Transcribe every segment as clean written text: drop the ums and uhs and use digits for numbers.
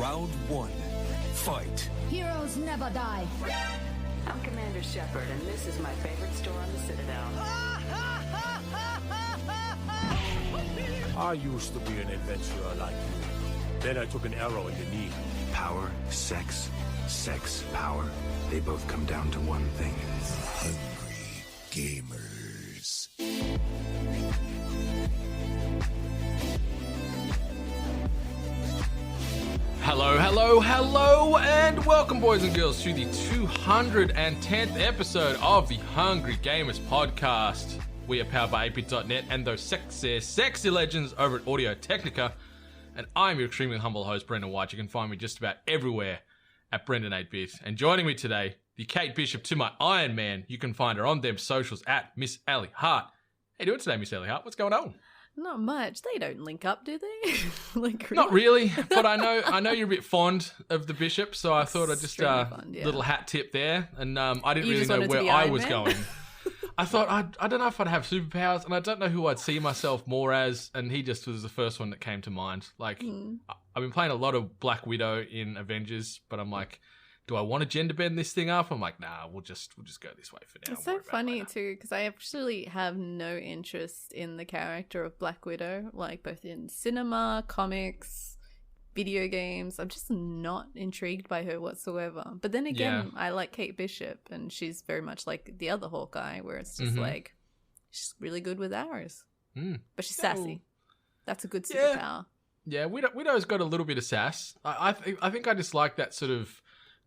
Round one. Fight. Heroes never die. I'm Commander Shepard, and this is my favorite store on the Citadel. I used to be an adventurer like you. Then I took an arrow in the knee. Power, sex, power. They both come down to one thing. Hungry gamers. Hello, and welcome, boys and girls, to the 210th episode of the Hungry Gamers podcast. We are powered by 8bit.net and those sexy legends over at Audio Technica. And I'm your extremely humble host, Brendan White. You can find me just about everywhere at Brendan8bit. And joining me today, the Kate Bishop to my Iron Man. You can find her on them socials at Miss Ellie Hart. How you doing today, Miss Ellie Hart? What's going on? Not much. They don't link up, do they? Like, really? Not really, but I know you're a bit fond of the Bishop, so I thought I'd just fun, yeah. little hat tip there, and I didn't You really just know wanted to where be I Iron was Man? going. I thought I don't know if I'd have superpowers, and I don't know who I'd see myself more as, and he just was the first one that came to mind. Like, I've been playing a lot of Black Widow in Avengers, but I'm like, do I want to gender bend this thing up? I'm like, nah, we'll just go this way for now. It's so funny too, because I actually have no interest in the character of Black Widow, like both in cinema, comics, video games. I'm just not intrigued by her whatsoever. But then again, I like Kate Bishop, and she's very much like the other Hawkeye, where it's just like, she's really good with arrows. But she's sassy. That's a good superpower. Yeah, Widow's got a little bit of sass. I think I just like that sort of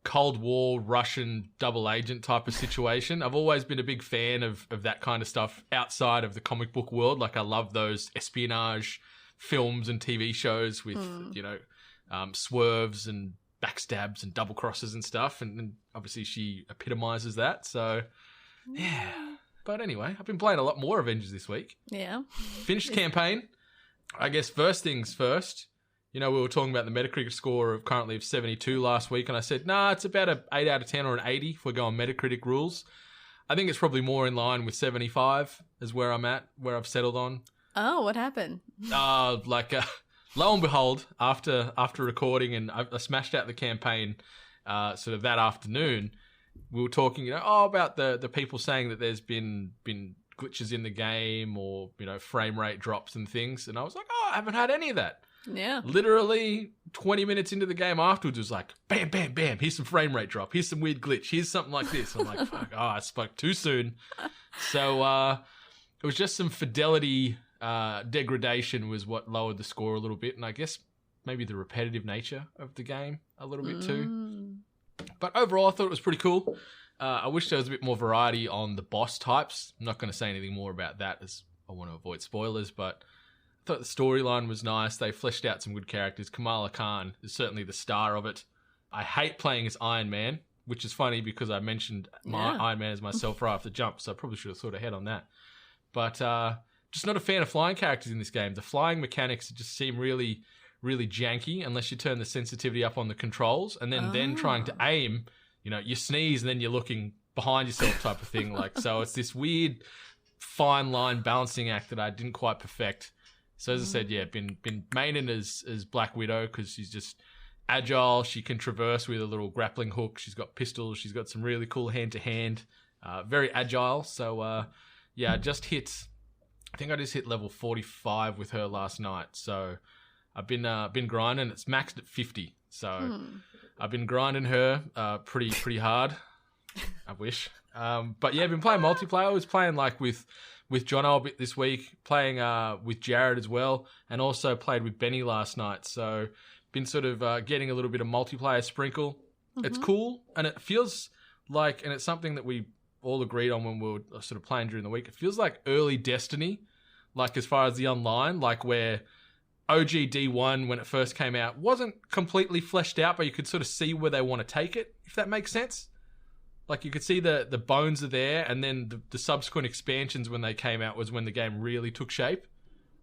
Cold War Russian double agent type of situation. I've always been a big fan of that kind of stuff outside of the comic book world. Like, I love those espionage films and TV shows with, swerves and backstabs and double crosses and stuff. And obviously she epitomizes that. So, yeah. But anyway, I've been playing a lot more Avengers this week. Yeah. Finished campaign. I guess first things first. You know, we were talking about the Metacritic score of currently of 72 last week, and I said, nah, it's about an 8 out of 10 or an 80 if we're going Metacritic rules. I think it's probably more in line with 75 is where I'm at, where I've settled on. Oh, what happened? Lo and behold, after recording, and I smashed out the campaign sort of that afternoon, we were talking, about the people saying that there's been glitches in the game or, frame rate drops and things, and I was like, I haven't had any of that. Yeah. Literally 20 minutes into the game afterwards, it was like, bam, bam, bam, here's some frame rate drop, here's some weird glitch, here's something like this. I'm like, fuck, I spoke too soon. So it was just some fidelity degradation was what lowered the score a little bit, and I guess maybe the repetitive nature of the game a little bit too. But overall, I thought it was pretty cool. I wish there was a bit more variety on the boss types. I'm not going to say anything more about that as I want to avoid spoilers, but I thought the storyline was nice. They fleshed out some good characters. Kamala Khan is certainly the star of it. I hate playing as Iron Man, which is funny because I mentioned my Iron Man as myself right off the jump, so I probably should have thought ahead on that. But just not a fan of flying characters in this game. The flying mechanics just seem really, really janky unless you turn the sensitivity up on the controls, and then trying to aim, you sneeze and then you're looking behind yourself type of thing. So it's this weird fine line balancing act that I didn't quite perfect. So as I said, been maining as Black Widow because she's just agile. She can traverse with a little grappling hook. She's got pistols. She's got some really cool hand-to-hand. Very agile. So, I think I just hit level 45 with her last night. So I've been grinding. It's maxed at 50. So I've been grinding her pretty hard. I wish. But yeah, I've been playing multiplayer. I was playing with Jono a bit this week, playing with Jared as well, and also played with Benny last night. So been sort of getting a little bit of multiplayer sprinkle. It's cool, and it feels like, and it's something that we all agreed on when we were sort of playing during the week, it feels like early Destiny, like as far as the online, like where OG D1, when it first came out, wasn't completely fleshed out, but you could sort of see where they want to take it, if that makes sense. Like, you could see the bones are there, and then the subsequent expansions when they came out was when the game really took shape.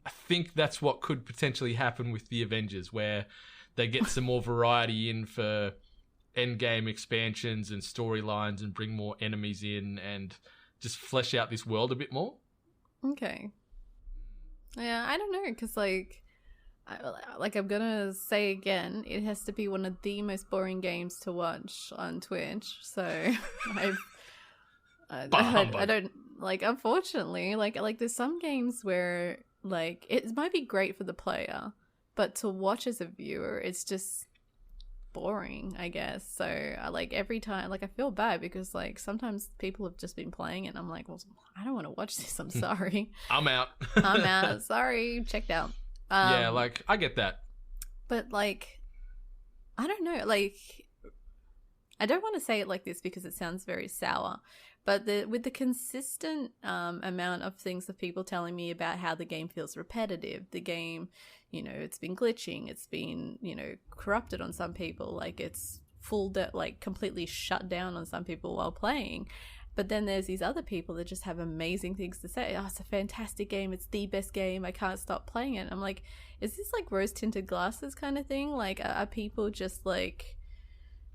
I think that's what could potentially happen with the Avengers, where they get some more variety in for endgame expansions and storylines and bring more enemies in and just flesh out this world a bit more. Okay. Yeah, I don't know, because, like, I'm gonna say again, it has to be one of the most boring games to watch on Twitch. So I don't like. Unfortunately, like there's some games where like it might be great for the player, but to watch as a viewer, it's just boring, I guess. So like every time, like I feel bad because like sometimes people have just been playing it and I'm like, well, I don't want to watch this, I'm sorry. I'm out. I'm out, sorry, checked out. Yeah, like I get that, but like I don't know, like I don't want to say it like this because it sounds very sour, but with the consistent amount of things of people telling me about how the game feels repetitive, the game, you know, it's been glitching, it's been, you know, corrupted on some people, like it's like completely shut down on some people while playing. But then there's these other people that just have amazing things to say. Oh, it's a fantastic game. It's the best game. I can't stop playing it. And I'm like, is this like rose-tinted glasses kind of thing? Like, are people just like,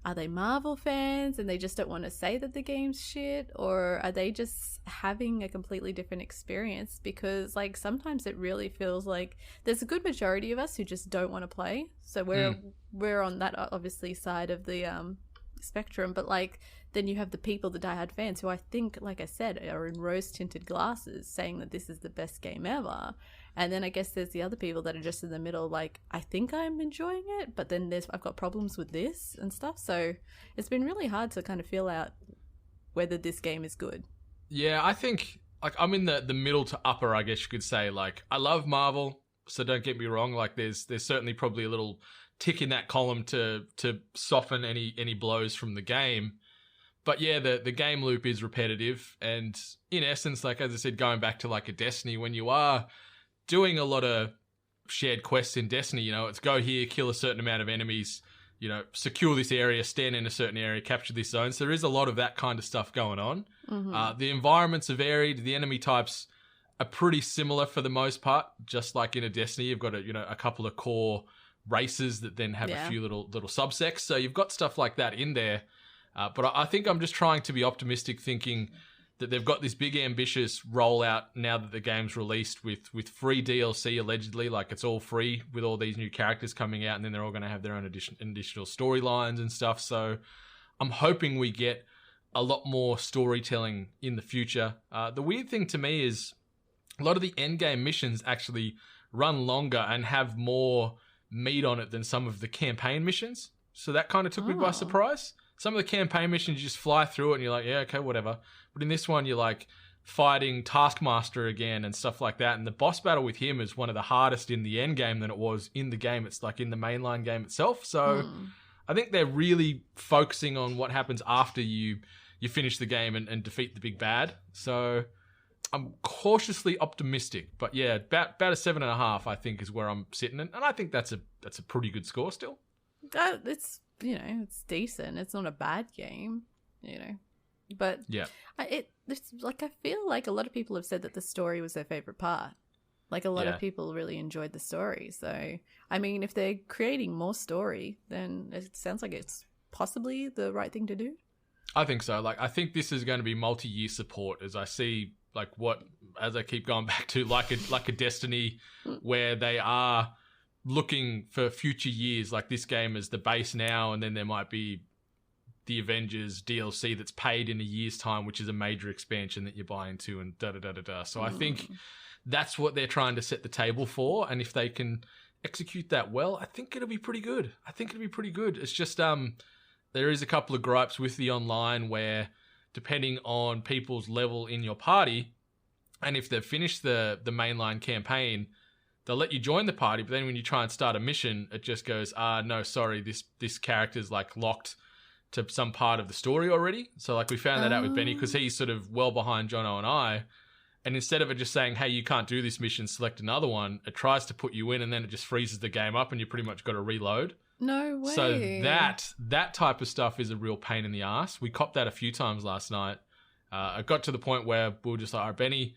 are they Marvel fans and they just don't want to say that the game's shit? Or are they just having a completely different experience? Because like sometimes it really feels like there's a good majority of us who just don't want to play. So we're on that obviously side of the spectrum. But like then you have the people, the diehard fans, who I think, like I said, are in rose-tinted glasses saying that this is the best game ever. And then I guess there's the other people that are just in the middle, like, I think I'm enjoying it, but then I've got problems with this and stuff. So it's been really hard to kind of feel out whether this game is good. Yeah, I think like I'm in the middle to upper, I guess you could say. Like I love Marvel, so don't get me wrong. Like there's certainly probably a little tick in that column to soften any blows from the game. But yeah, the game loop is repetitive, and in essence, like as I said, going back to like a Destiny, when you are doing a lot of shared quests in Destiny, you know, it's go here, kill a certain amount of enemies, you know, secure this area, stand in a certain area, capture this zone. So there is a lot of that kind of stuff going on. Mm-hmm. The environments are varied. The enemy types are pretty similar for the most part. Just like in a Destiny, you've got a couple of core races that then have a few little subsects. So you've got stuff like that in there. But I think I'm just trying to be optimistic, thinking that they've got this big ambitious rollout now that the game's released with free DLC allegedly. Like it's all free with all these new characters coming out, and then they're all going to have their own additional storylines and stuff. So I'm hoping we get a lot more storytelling in the future. The weird thing to me is a lot of the endgame missions actually run longer and have more meat on it than some of the campaign missions. So that kind of took me by surprise. Some of the campaign missions, you just fly through it and you're like, yeah, okay, whatever. But in this one, you're like fighting Taskmaster again and stuff like that. And the boss battle with him is one of the hardest in the end game than it was in the game. It's like in the mainline game itself. So I think they're really focusing on what happens after you finish the game and defeat the big bad. So I'm cautiously optimistic. But yeah, about a 7.5, I think, is where I'm sitting. And I think that's a pretty good score still. It's, you know, it's decent. It's not a bad game, you know. But yeah, it's like I feel like a lot of people have said that the story was their favorite part. Like a lot of people really enjoyed the story. So I mean, if they're creating more story, then it sounds like it's possibly the right thing to do. I think so. Like I think this is going to be multi-year support, as I see. Like as I keep going back to like a Destiny, where they are looking for future years. Like this game is the base now, and then there might be the Avengers DLC that's paid in a year's time, which is a major expansion that you're buying to, and da-da-da-da-da. So I think that's what they're trying to set the table for, and if they can execute that well, I think it'll be pretty good. It's just there is a couple of gripes with the online where, depending on people's level in your party, and if they've finished the mainline campaign, they'll let you join the party, but then when you try and start a mission, it just goes, no, sorry, this character's like locked to some part of the story already. So like we found that out with Benny, because he's sort of well behind Jono and I. And instead of it just saying, hey, you can't do this mission, select another one, it tries to put you in, and then it just freezes the game up and you pretty much got to reload. No way. So that type of stuff is a real pain in the ass. We copped that a few times last night. It got to the point where we were just like, all right, Benny,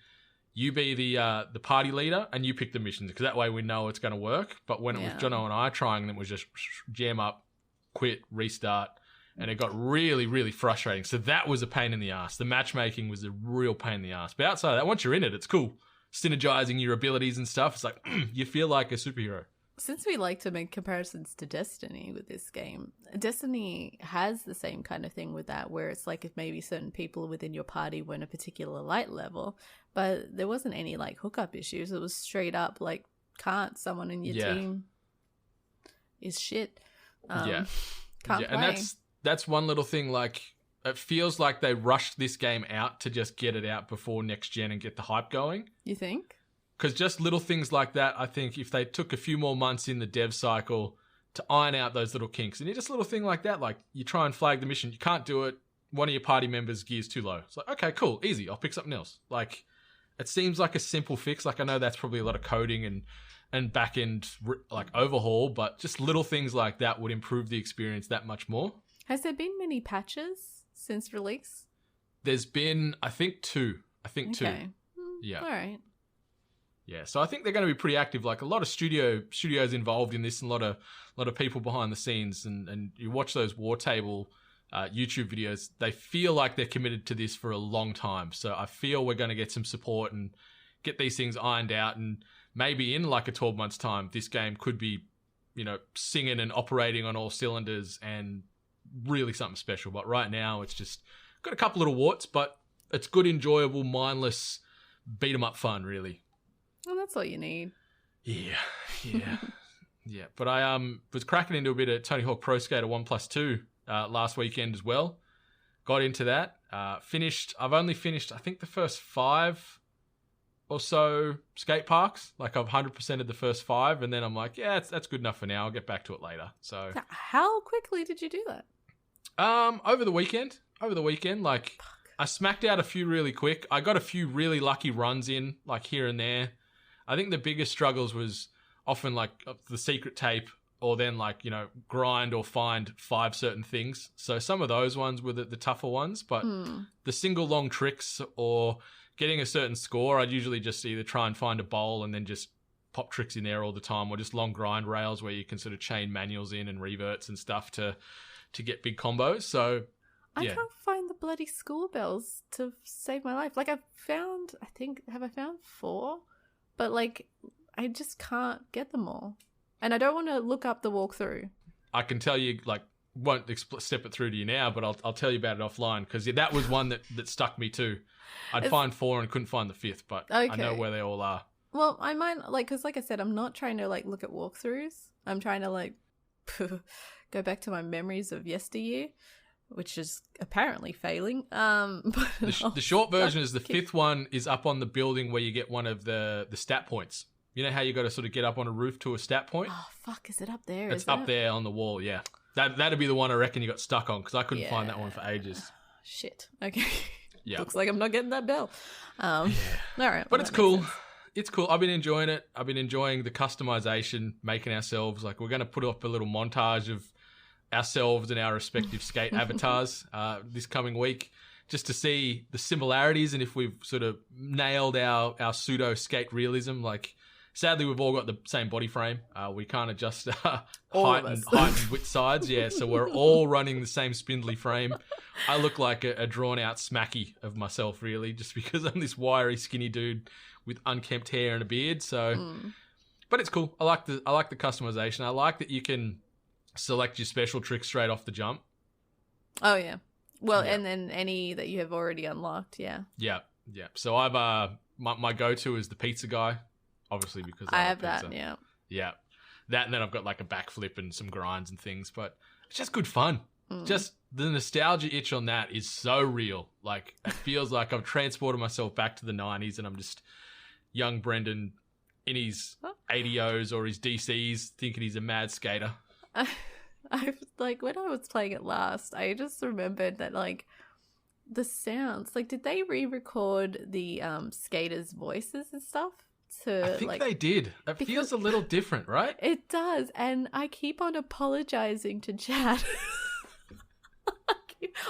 you be the party leader and you pick the missions, because that way we know it's going to work. But when it was Jono and I trying, then it was just jam up, quit, restart. And it got really, really frustrating. So that was a pain in the ass. The matchmaking was a real pain in the ass. But outside of that, once you're in it, it's cool. Synergizing your abilities and stuff. It's like, you feel like a superhero. Since we like to make comparisons to Destiny with this game, Destiny has the same kind of thing with that, where it's like if maybe certain people within your party weren't a particular light level, but there wasn't any like hookup issues. It was straight up like, can't someone in your team is shit. Can't play. And that's one little thing. Like, it feels like they rushed this game out to just get it out before next gen and get the hype going. You think? Because just little things like that, I think if they took a few more months in the dev cycle to iron out those little kinks, and just a little thing like that, like you try and flag the mission, you can't do it, one of your party members' gear's too low. It's like, okay, cool, easy, I'll pick something else. Like, it seems like a simple fix. Like, I know that's probably a lot of coding and back-end like overhaul, but just little things like that would improve the experience that much more. Has there been many patches since release? There's been, I think, two. Okay. Yeah. All right. Yeah, so I think they're going to be pretty active. Like, a lot of studios involved in this, and a lot of people behind the scenes. And you watch those War Table YouTube videos, they feel like they're committed to this for a long time. So I feel we're going to get some support and get these things ironed out. And maybe in like a 12 months time, this game could be, singing and operating on all cylinders and really something special. But right now, it's just got a couple little warts, but it's good, enjoyable, mindless beat 'em up fun, really. Well, that's all you need. Yeah. Yeah. But I was cracking into a bit of Tony Hawk Pro Skater 1+2 last weekend as well. Got into that. I've only finished, I think, the first 5 or so skate parks. Like, I've 100%ed the first 5, and then I'm like, yeah, that's good enough for now. I'll get back to it later. So how quickly did you do that? Over the weekend, like, I smacked out a few really quick. I got a few really lucky runs in, like, here and there. I think the biggest struggles was often like the secret tape, or then like, grind or find 5 certain things. So some of those ones were the tougher ones, but the single long tricks or getting a certain score, I'd usually just either try and find a bowl and then just pop tricks in there all the time, or just long grind rails where you can sort of chain manuals in and reverts and stuff to get big combos. So I can't find the bloody school bells to save my life. Like, have I found 4? But, like, I just can't get them all. And I don't want to look up the walkthrough. I can tell you, like, won't step it through to you now, but I'll tell you about it offline, because that was one that stuck me too. I'd find 4 and couldn't find the 5th, but okay. I know where they all are. Well, I might, like, because like I said, I'm not trying to, like, look at walkthroughs. I'm trying to, like, go back to my memories of yesteryear, which is apparently failing. The short version is the 5th one is up on the building where you get one of the stat points. You know how you got to sort of get up on a roof to a stat point? Oh, fuck, is it up there? It's up there on the wall, yeah. That'd be the one I reckon you got stuck on, because I couldn't find that one for ages. Shit. Okay. Yeah. Looks like I'm not getting that bell. All right. But it's cool. It's cool. I've been enjoying it. I've been enjoying the customization, making ourselves, like, we're going to put up a little montage of ourselves and our respective skate avatars this coming week, just to see the similarities and if we've sort of nailed our pseudo skate realism. Like, sadly, we've all got the same body frame. We can't adjust height and width sides. Yeah, so we're all running the same spindly frame. I look like a drawn-out smacky of myself, really, just because I'm this wiry, skinny dude with unkempt hair and a beard. So, but it's cool. I like the customization. I like that you can select your special tricks straight off the jump. Oh, yeah. Well, and then any that you have already unlocked, yeah. Yeah. So I've my go-to is the pizza guy. Obviously, because I have pizza. that, yeah. Yeah. That, and then I've got like a backflip and some grinds and things, but it's just good fun. Just the nostalgia itch on that is so real. Like, it feels like I've transported myself back to the 90s and I'm just young Brendan in his 80Os or his DCs thinking he's a mad skater. I like, when I was playing it last, I just remembered that, like, the sounds, like, did they re-record the skaters' voices and stuff? I think they did. It feels a little different, right? It does, and I keep on apologizing to Chad.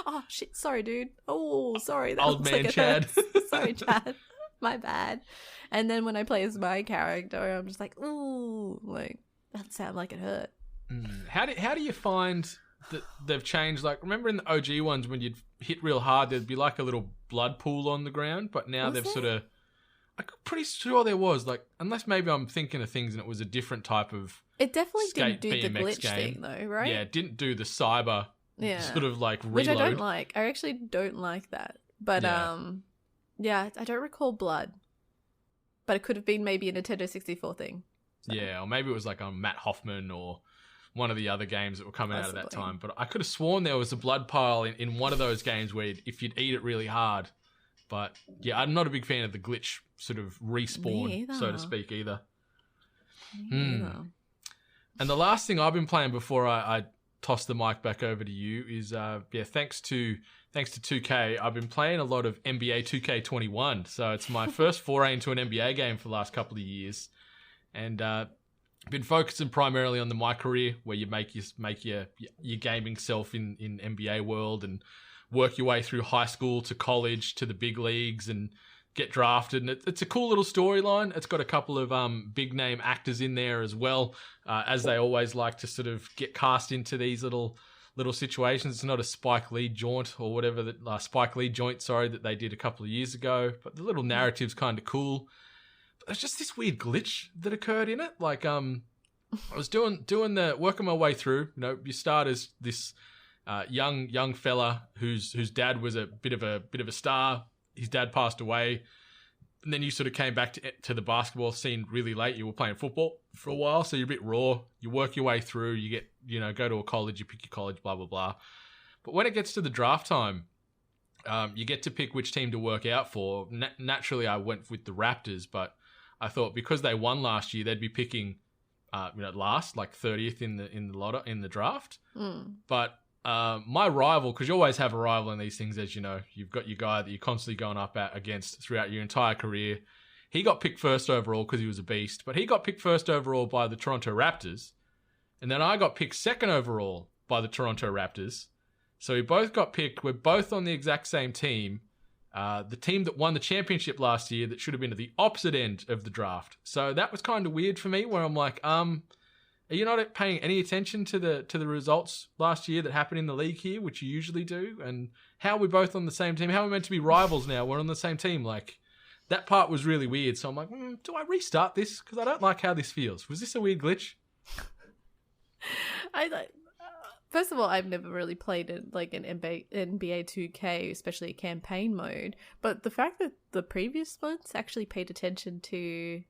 Oh shit! Sorry, dude. Oh, sorry. That Old man Chad. Sorry, Chad. My bad. And then when I play as my character, I'm just like, ooh, like, that sounded like it hurt. How do you find that they've changed? Like, remember in the OG ones when you'd hit real hard, there'd be like a little blood pool on the ground, but now they've sort of. I'm pretty sure there was, like, unless maybe I'm thinking of things and it was a different type of It definitely skate didn't do the BMX glitch game. thing, though, right? Yeah, it didn't do the cyber sort of like reload. Which I don't like. I actually don't like that. But, yeah, I don't recall blood. But it could have been maybe a Nintendo 64 thing. So. Yeah, or maybe it was like on Matt Hoffman or one of the other games that were coming out at that Possibly. time. But I could have sworn there was a blood pile in one of those games where if you'd eat it really hard. But yeah, I'm not a big fan of the glitch sort of respawn, so to speak, either. And the last thing I've been playing before I toss the mic back over to you is thanks to 2K, I've been playing a lot of NBA 2K21. So it's my first foray into an NBA game for the last couple of years, and been focusing primarily on my career, where you make your gaming self in NBA world and work your way through high school to college to the big leagues and get drafted. And it's a cool little storyline. It's got a couple of big name actors in there as well, as they always like to sort of get cast into these little situations. It's not a Spike Lee joint or whatever that they did a couple of years ago, but the little narrative's kind of cool. But there's just this weird glitch that occurred in it. Like I was working my way through. You know, you start as this young fella whose dad was a bit of a star. His dad passed away, and then you sort of came back to the basketball scene really late. You were playing football for a while, so you're a bit raw. You work your way through. You get go to a college. You pick your college. Blah blah blah. But when it gets to the draft time, you get to pick which team to work out for. Naturally, I went with the Raptors, but I thought because they won last year, they'd be picking last, like 30th in the draft. But my rival, because you always have a rival in these things, as you know, you've got your guy that you're constantly going up against throughout your entire career. He got picked first overall because he was a beast, but he got picked first overall by the Toronto Raptors, and then I got picked second overall by the Toronto Raptors. So we both got picked. We're both on the exact same team. The team that won the championship last year that should have been at the opposite end of the draft. So that was kind of weird for me, where I'm like, are you not paying any attention to the results last year that happened in the league here, which you usually do? And how are we both on the same team? How are we meant to be rivals now? We're on the same team. Like, that part was really weird. So I'm like, do I restart this? Because I don't like how this feels. Was this a weird glitch? First of all, I've never really played it like an NBA 2K, especially campaign mode. But the fact that the previous ones actually paid attention to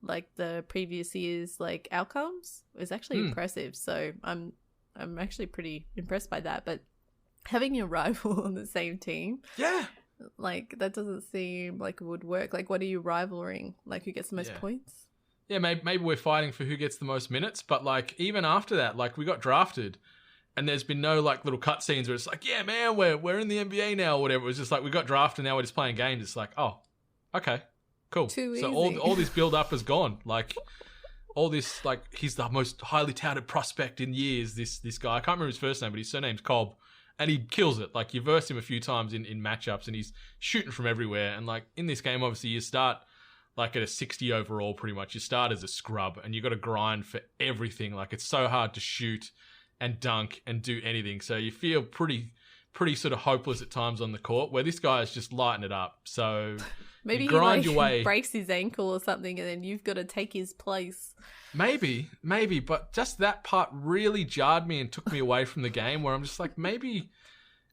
like the previous year's like outcomes is actually impressive. So I'm actually pretty impressed by that. But having your rival on the same team, like that doesn't seem like it would work. Like, what are you rivaling? Like, who gets the most points? Yeah, maybe we're fighting for who gets the most minutes. But like, even after that, like, we got drafted, and there's been no like little cutscenes where it's like, yeah, man, we're in the NBA now or whatever. It was just like, we got drafted, now we're just playing games. It's like, oh, okay. Cool. Too so easy. all this build up is gone. Like, all this, like, he's the most highly touted prospect in years. This guy, I can't remember his first name, but his surname's Cobb, and he kills it. Like, you verse him a few times in matchups, and he's shooting from everywhere. And like, in this game, obviously, you start like at a 60 overall, pretty much. You start as a scrub, and you got to grind for everything. Like, it's so hard to shoot and dunk and do anything. So you feel pretty sort of hopeless at times on the court, where this guy is just lighting it up. So maybe you grind he your way. breaks his ankle or something, and then you've got to take his place. Maybe, but just that part really jarred me and took me away from the game, where I'm just like, maybe,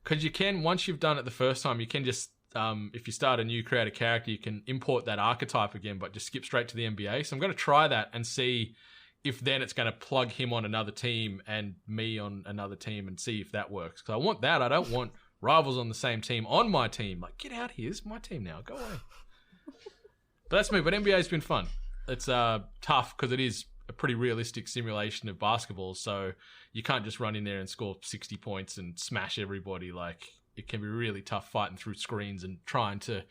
because you can, once you've done it the first time, you can just, if you start a new create a character, you can import that archetype again, but just skip straight to the NBA. So I'm going to try that and see if then it's going to plug him on another team and me on another team and see if that works. Because I want that. I don't want rivals on the same team on my team. Like, get out here. It's my team now. Go away. But that's me. But NBA's been fun. It's tough because it is a pretty realistic simulation of basketball. So you can't just run in there and score 60 points and smash everybody. Like, it can be really tough fighting through screens and trying to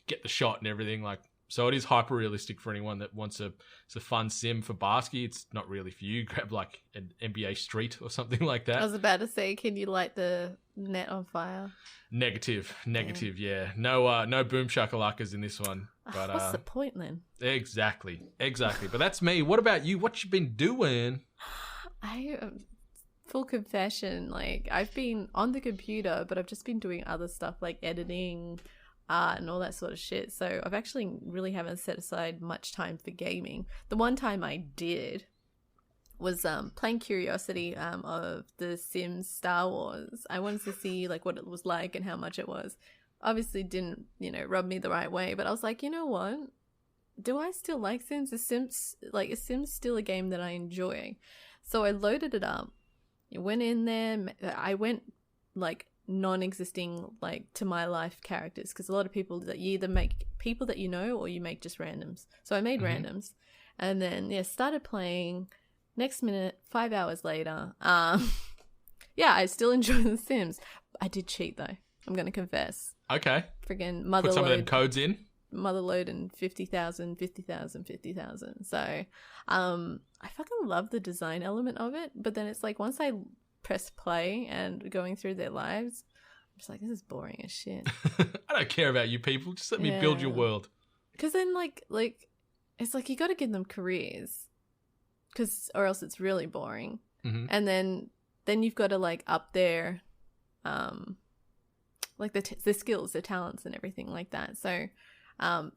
get the shot and everything. Like, so it is hyper realistic for anyone that wants a fun sim for basket. It's not really for you. Grab like an NBA Street or something like that. I was about to say, can you light the net on fire? Negative, yeah. No boom shakalakas in this one. But what's the point then? Exactly. But that's me. What about you? What you been doing? Full confession, like, I've been on the computer, but I've just been doing other stuff like editing, art and all that sort of shit. So I've actually really haven't set aside much time for gaming. The one time I did was plain curiosity of the Sims Star Wars. I wanted to see like what it was like and how much it was. Obviously didn't, rub me the right way, but I was like, you know what? Do I still like Sims? Is Sims still a game that I enjoy? So I loaded it up. I went in there. I went like non-existing, like to my life characters, because a lot of people that you either make people that you know or you make just randoms. So I made randoms, and then started playing. Next minute, 5 hours later, I still enjoy The Sims. I did cheat though. I'm gonna confess. Okay. Friggin' Put some of them codes in. Motherload and 50,000. So, I fucking love the design element of it. But then it's like once I press play and going through their lives, I'm just like, this is boring as shit. I don't care about you people. Just let me build your world. Because then like it's like you got to give them careers. Or else it's really boring. And then you've got to like up their like the skills, their talents and everything like that. So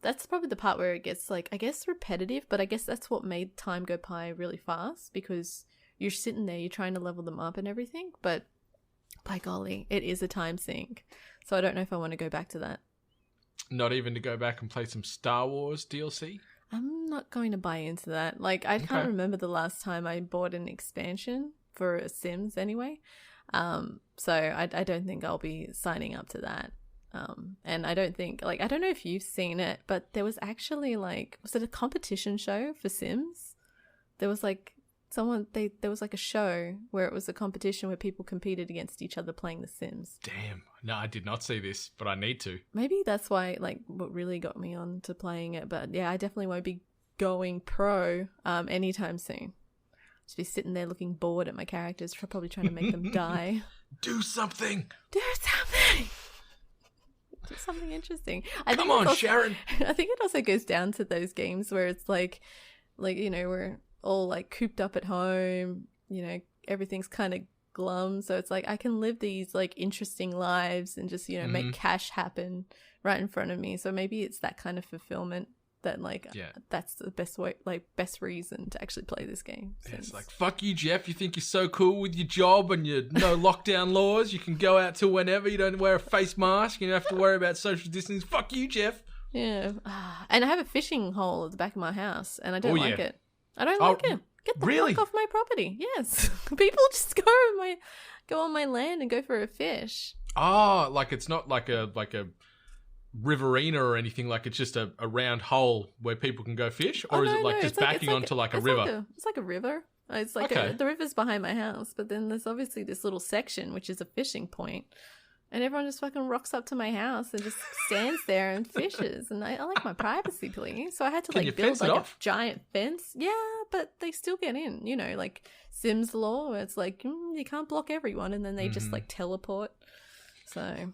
that's probably the part where it gets like, I guess, repetitive, but I guess that's what made time go by really fast, because you're sitting there, you're trying to level them up and everything, but by golly, it is a time sink. So I don't know if I want to go back to that. Not even to go back and play some Star Wars DLC? I'm not going to buy into that. Like, I can't remember the last time I bought an expansion for a Sims anyway. So I don't think I'll be signing up to that. And I don't think, like, I don't know if you've seen it, but there was actually like, was it a competition show for Sims? There was like there was like a show where it was a competition where people competed against each other playing The Sims. Damn. No, I did not see this, but I need to. Maybe that's why, like, what really got me on to playing it. But yeah, I definitely won't be going pro anytime soon. Just be sitting there looking bored at my characters, probably trying to make them die. Do something. Do something. Do something interesting. Come on, Sharon. I think it also goes down to those games where it's like we're all like cooped up at home, everything's kind of glum, so it's like I can live these like interesting lives and just make cash happen right in front of me. So maybe it's that kind of fulfillment that that's the best way, like best reason to actually play this game. It's like, fuck you, Jeff, you think you're so cool with your job and your no lockdown laws, you can go out till whenever, you don't wear a face mask, you don't have to worry about social distancing. Fuck you, Jeff. And I have a fishing hole at the back of my house and I don't like it. I don't like it. Get the fuck off my property. Yes. People just go on my land and go for a fish. Oh, like it's not like a riverina or anything, like it's just a round hole where people can go fish? Or is it like just backing onto like a river? It's like a river. It's like the river's behind my house, but then there's obviously this little section which is a fishing point. And everyone just fucking rocks up to my house and just stands there and fishes. And I like my privacy, please. So I had to build like a giant fence. Yeah, but they still get in, like Sims law, where it's like, you can't block everyone. And then they just like teleport. So.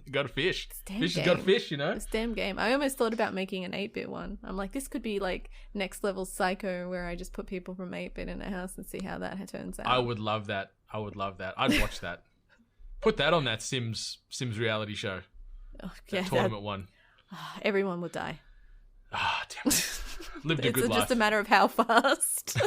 You got to fish. Fish has got to fish, This damn game. I almost thought about making an 8-bit one. I'm like, this could be like next level Psycho, where I just put people from 8-bit in a house and see how that turns out. I would love that. I'd watch that. Put that on that Sims reality show. Oh, yeah, that tournament one. Everyone would die. Damn it. Lived a good life. It's just a matter of how fast.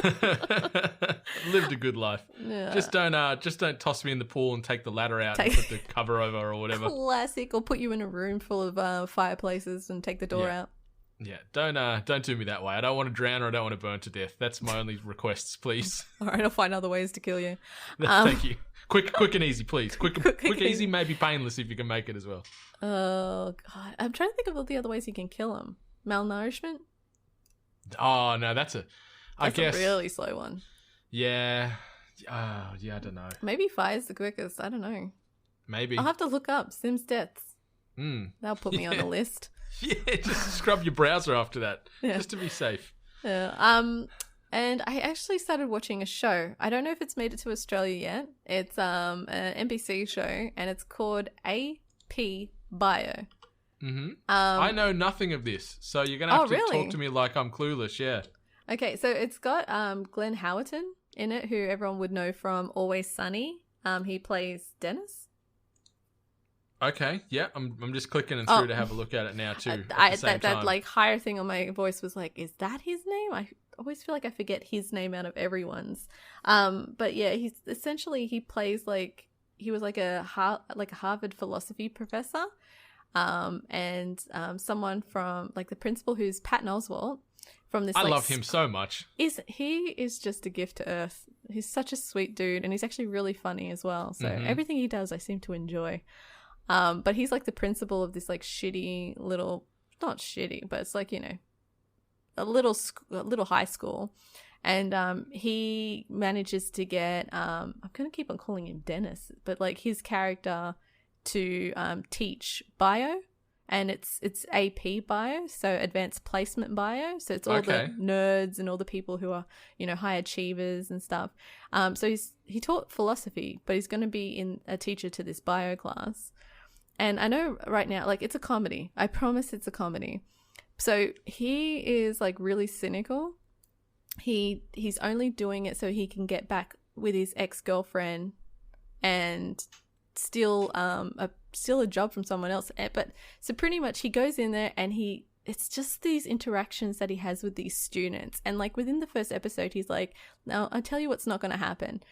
Lived a good life. Yeah. Just don't toss me in the pool and take the ladder out and put the cover over or whatever. Classic. Or put you in a room full of fireplaces and take the door out. Yeah, don't do me that way. I don't want to drown or I don't want to burn to death. That's my only requests, please. All right, I'll find other ways to kill you. Thank you. Quick and easy, please. Quick, easy, maybe painless if you can make it as well. Oh, God. I'm trying to think of all the other ways you can kill them. Malnourishment? Oh, no, that's a really slow one. Yeah. I don't know. Maybe fire's the quickest. I don't know. Maybe. I'll have to look up Sims deaths. That'll put me on the list. Yeah, just scrub your browser after that, just to be safe. Yeah. And I actually started watching a show. I don't know if it's made it to Australia yet. It's an NBC show, and it's called AP Bio. Mm-hmm. I know nothing of this, so you're gonna have to talk to me like I'm clueless. Yeah. Okay, so it's got Glenn Howerton in it, who everyone would know from Always Sunny. He plays Dennis. Okay, yeah, I'm just clicking and through to have a look at it now too. That like higher thing on my voice was like, is that his name? I always feel like I forget his name out of everyone's. But yeah, he's essentially he plays like he was like a Harvard philosophy professor, and someone from like the principal who's Patton Oswalt from this. I love him so much. He is just a gift to Earth. He's such a sweet dude, and he's actually really funny as well. So everything he does, I seem to enjoy. But he's like the principal of this like shitty little, not shitty, but it's like, you know, a little high school. And he manages to get, I'm going to keep on calling him Dennis, but like his character to teach bio. And it's AP bio, so advanced placement bio. So it's all the nerds and all the people who are, you know, high achievers and stuff. So he taught philosophy, but he's going to be a teacher to this bio class. And I know right now, like, it's a comedy. I promise it's a comedy. So he is like really cynical. He's only doing it so he can get back with his ex-girlfriend and steal a job from someone else. But so pretty much he goes in there and it's just these interactions that he has with these students. And like within the first episode, he's like, now I'll tell you what's not going to happen.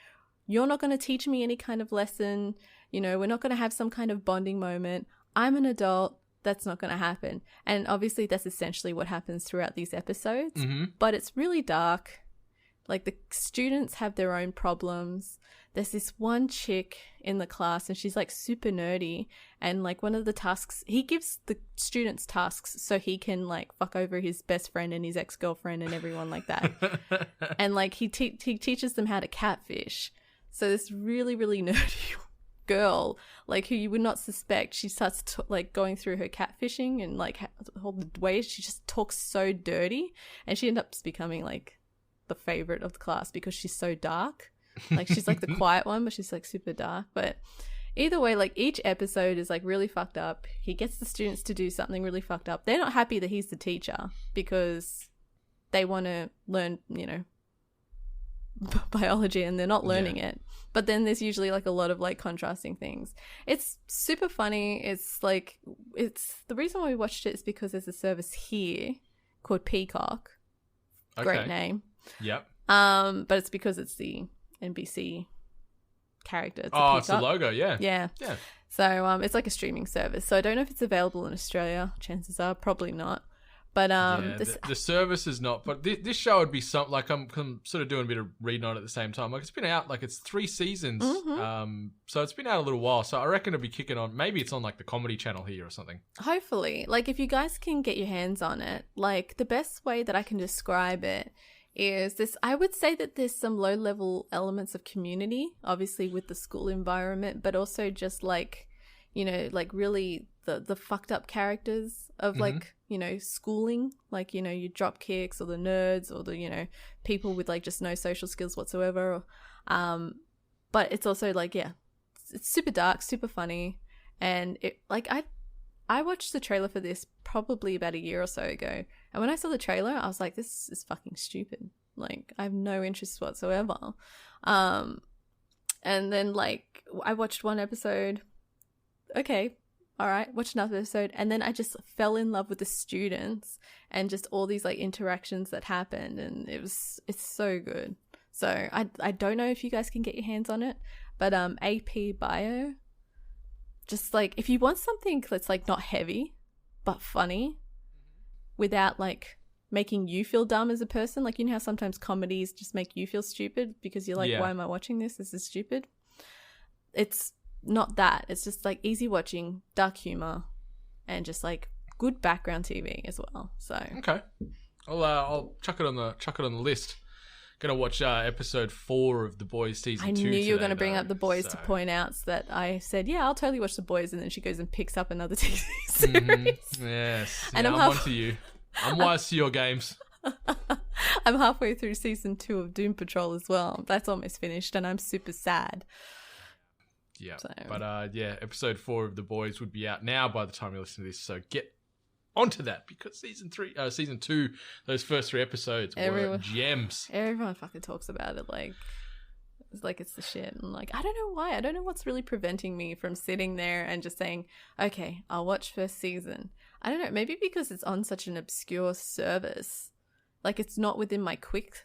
You're not going to teach me any kind of lesson. You know, we're not going to have some kind of bonding moment. I'm an adult. That's not going to happen. And obviously that's essentially what happens throughout these episodes. Mm-hmm. But it's really dark. Like the students have their own problems. There's this one chick in the class and she's like super nerdy. And like one of the tasks, he gives the students tasks so he can like fuck over his best friend and his ex-girlfriend and everyone like that. And like he teaches them how to catfish. So this really, really nerdy girl, like who you would not suspect, she starts like going through her catfishing and like all the ways she just talks so dirty. And she ends up becoming like the favorite of the class because she's so dark. Like she's like the quiet one, but she's like super dark. But either way, like each episode is like really fucked up. He gets the students to do something really fucked up. They're not happy that he's the teacher because they want to learn, you know, biology and they're not learning it. But then there's usually like a lot of like contrasting things. It's super funny. It's like, it's the reason why we watched it is because there's a service here called Peacock. Great name. Yep. But it's because it's the NBC character. It's it's the logo, yeah. Yeah. So it's like a streaming service. So I don't know if it's available in Australia. Chances are probably not. But the service is not. But this show would be something like I'm sort of doing a bit of reading on it at the same time. Like it's been out, like it's 3 seasons. Mm-hmm. So it's been out a little while. So I reckon it'll be kicking on. Maybe it's on like the Comedy Channel here or something. Hopefully, like if you guys can get your hands on it, like the best way that I can describe it is this. I would say that there's some low level elements of community, obviously with the school environment, but also just like, you know, like really the fucked up characters of like, you know, schooling, like, you know, your drop kicks or the nerds or the, you know, people with like just no social skills whatsoever. But it's also like, yeah, it's super dark, super funny. And it like, I watched the trailer for this probably about a year or so ago. And when I saw the trailer, I was like, this is fucking stupid. Like, I have no interest whatsoever. And then like, I watched one episode. Okay. All right, watch another episode, and then I just fell in love with the students and just all these like interactions that happened, and it's so good. So I don't know if you guys can get your hands on it, but AP Bio, just like if you want something that's like not heavy but funny without like making you feel dumb as a person, like you know how sometimes comedies just make you feel stupid because you're like, why am I watching this? This is stupid. It's not that. It's just like easy watching, dark humor, and just like good background TV as well. So okay, I'll chuck it on the list. Gonna watch episode 4 of The Boys season 2. I knew you were gonna bring up The Boys to point out that I said, yeah, I'll totally watch The Boys, and then she goes and picks up another TV series. Mm-hmm. Yes, and I'm on to you. I'm wise to your games. I'm halfway through season 2 of Doom Patrol as well. That's almost finished, and I'm super sad. Yeah, so. But episode 4 of The Boys would be out now by the time you listen to this. So get onto that because season 2, those first 3 episodes were gems. Everyone fucking talks about it. Like, It's like it's the shit. And like, I don't know why. I don't know what's really preventing me from sitting there and just saying, okay, I'll watch first season. I don't know. Maybe because it's on such an obscure service. Like it's not within my quick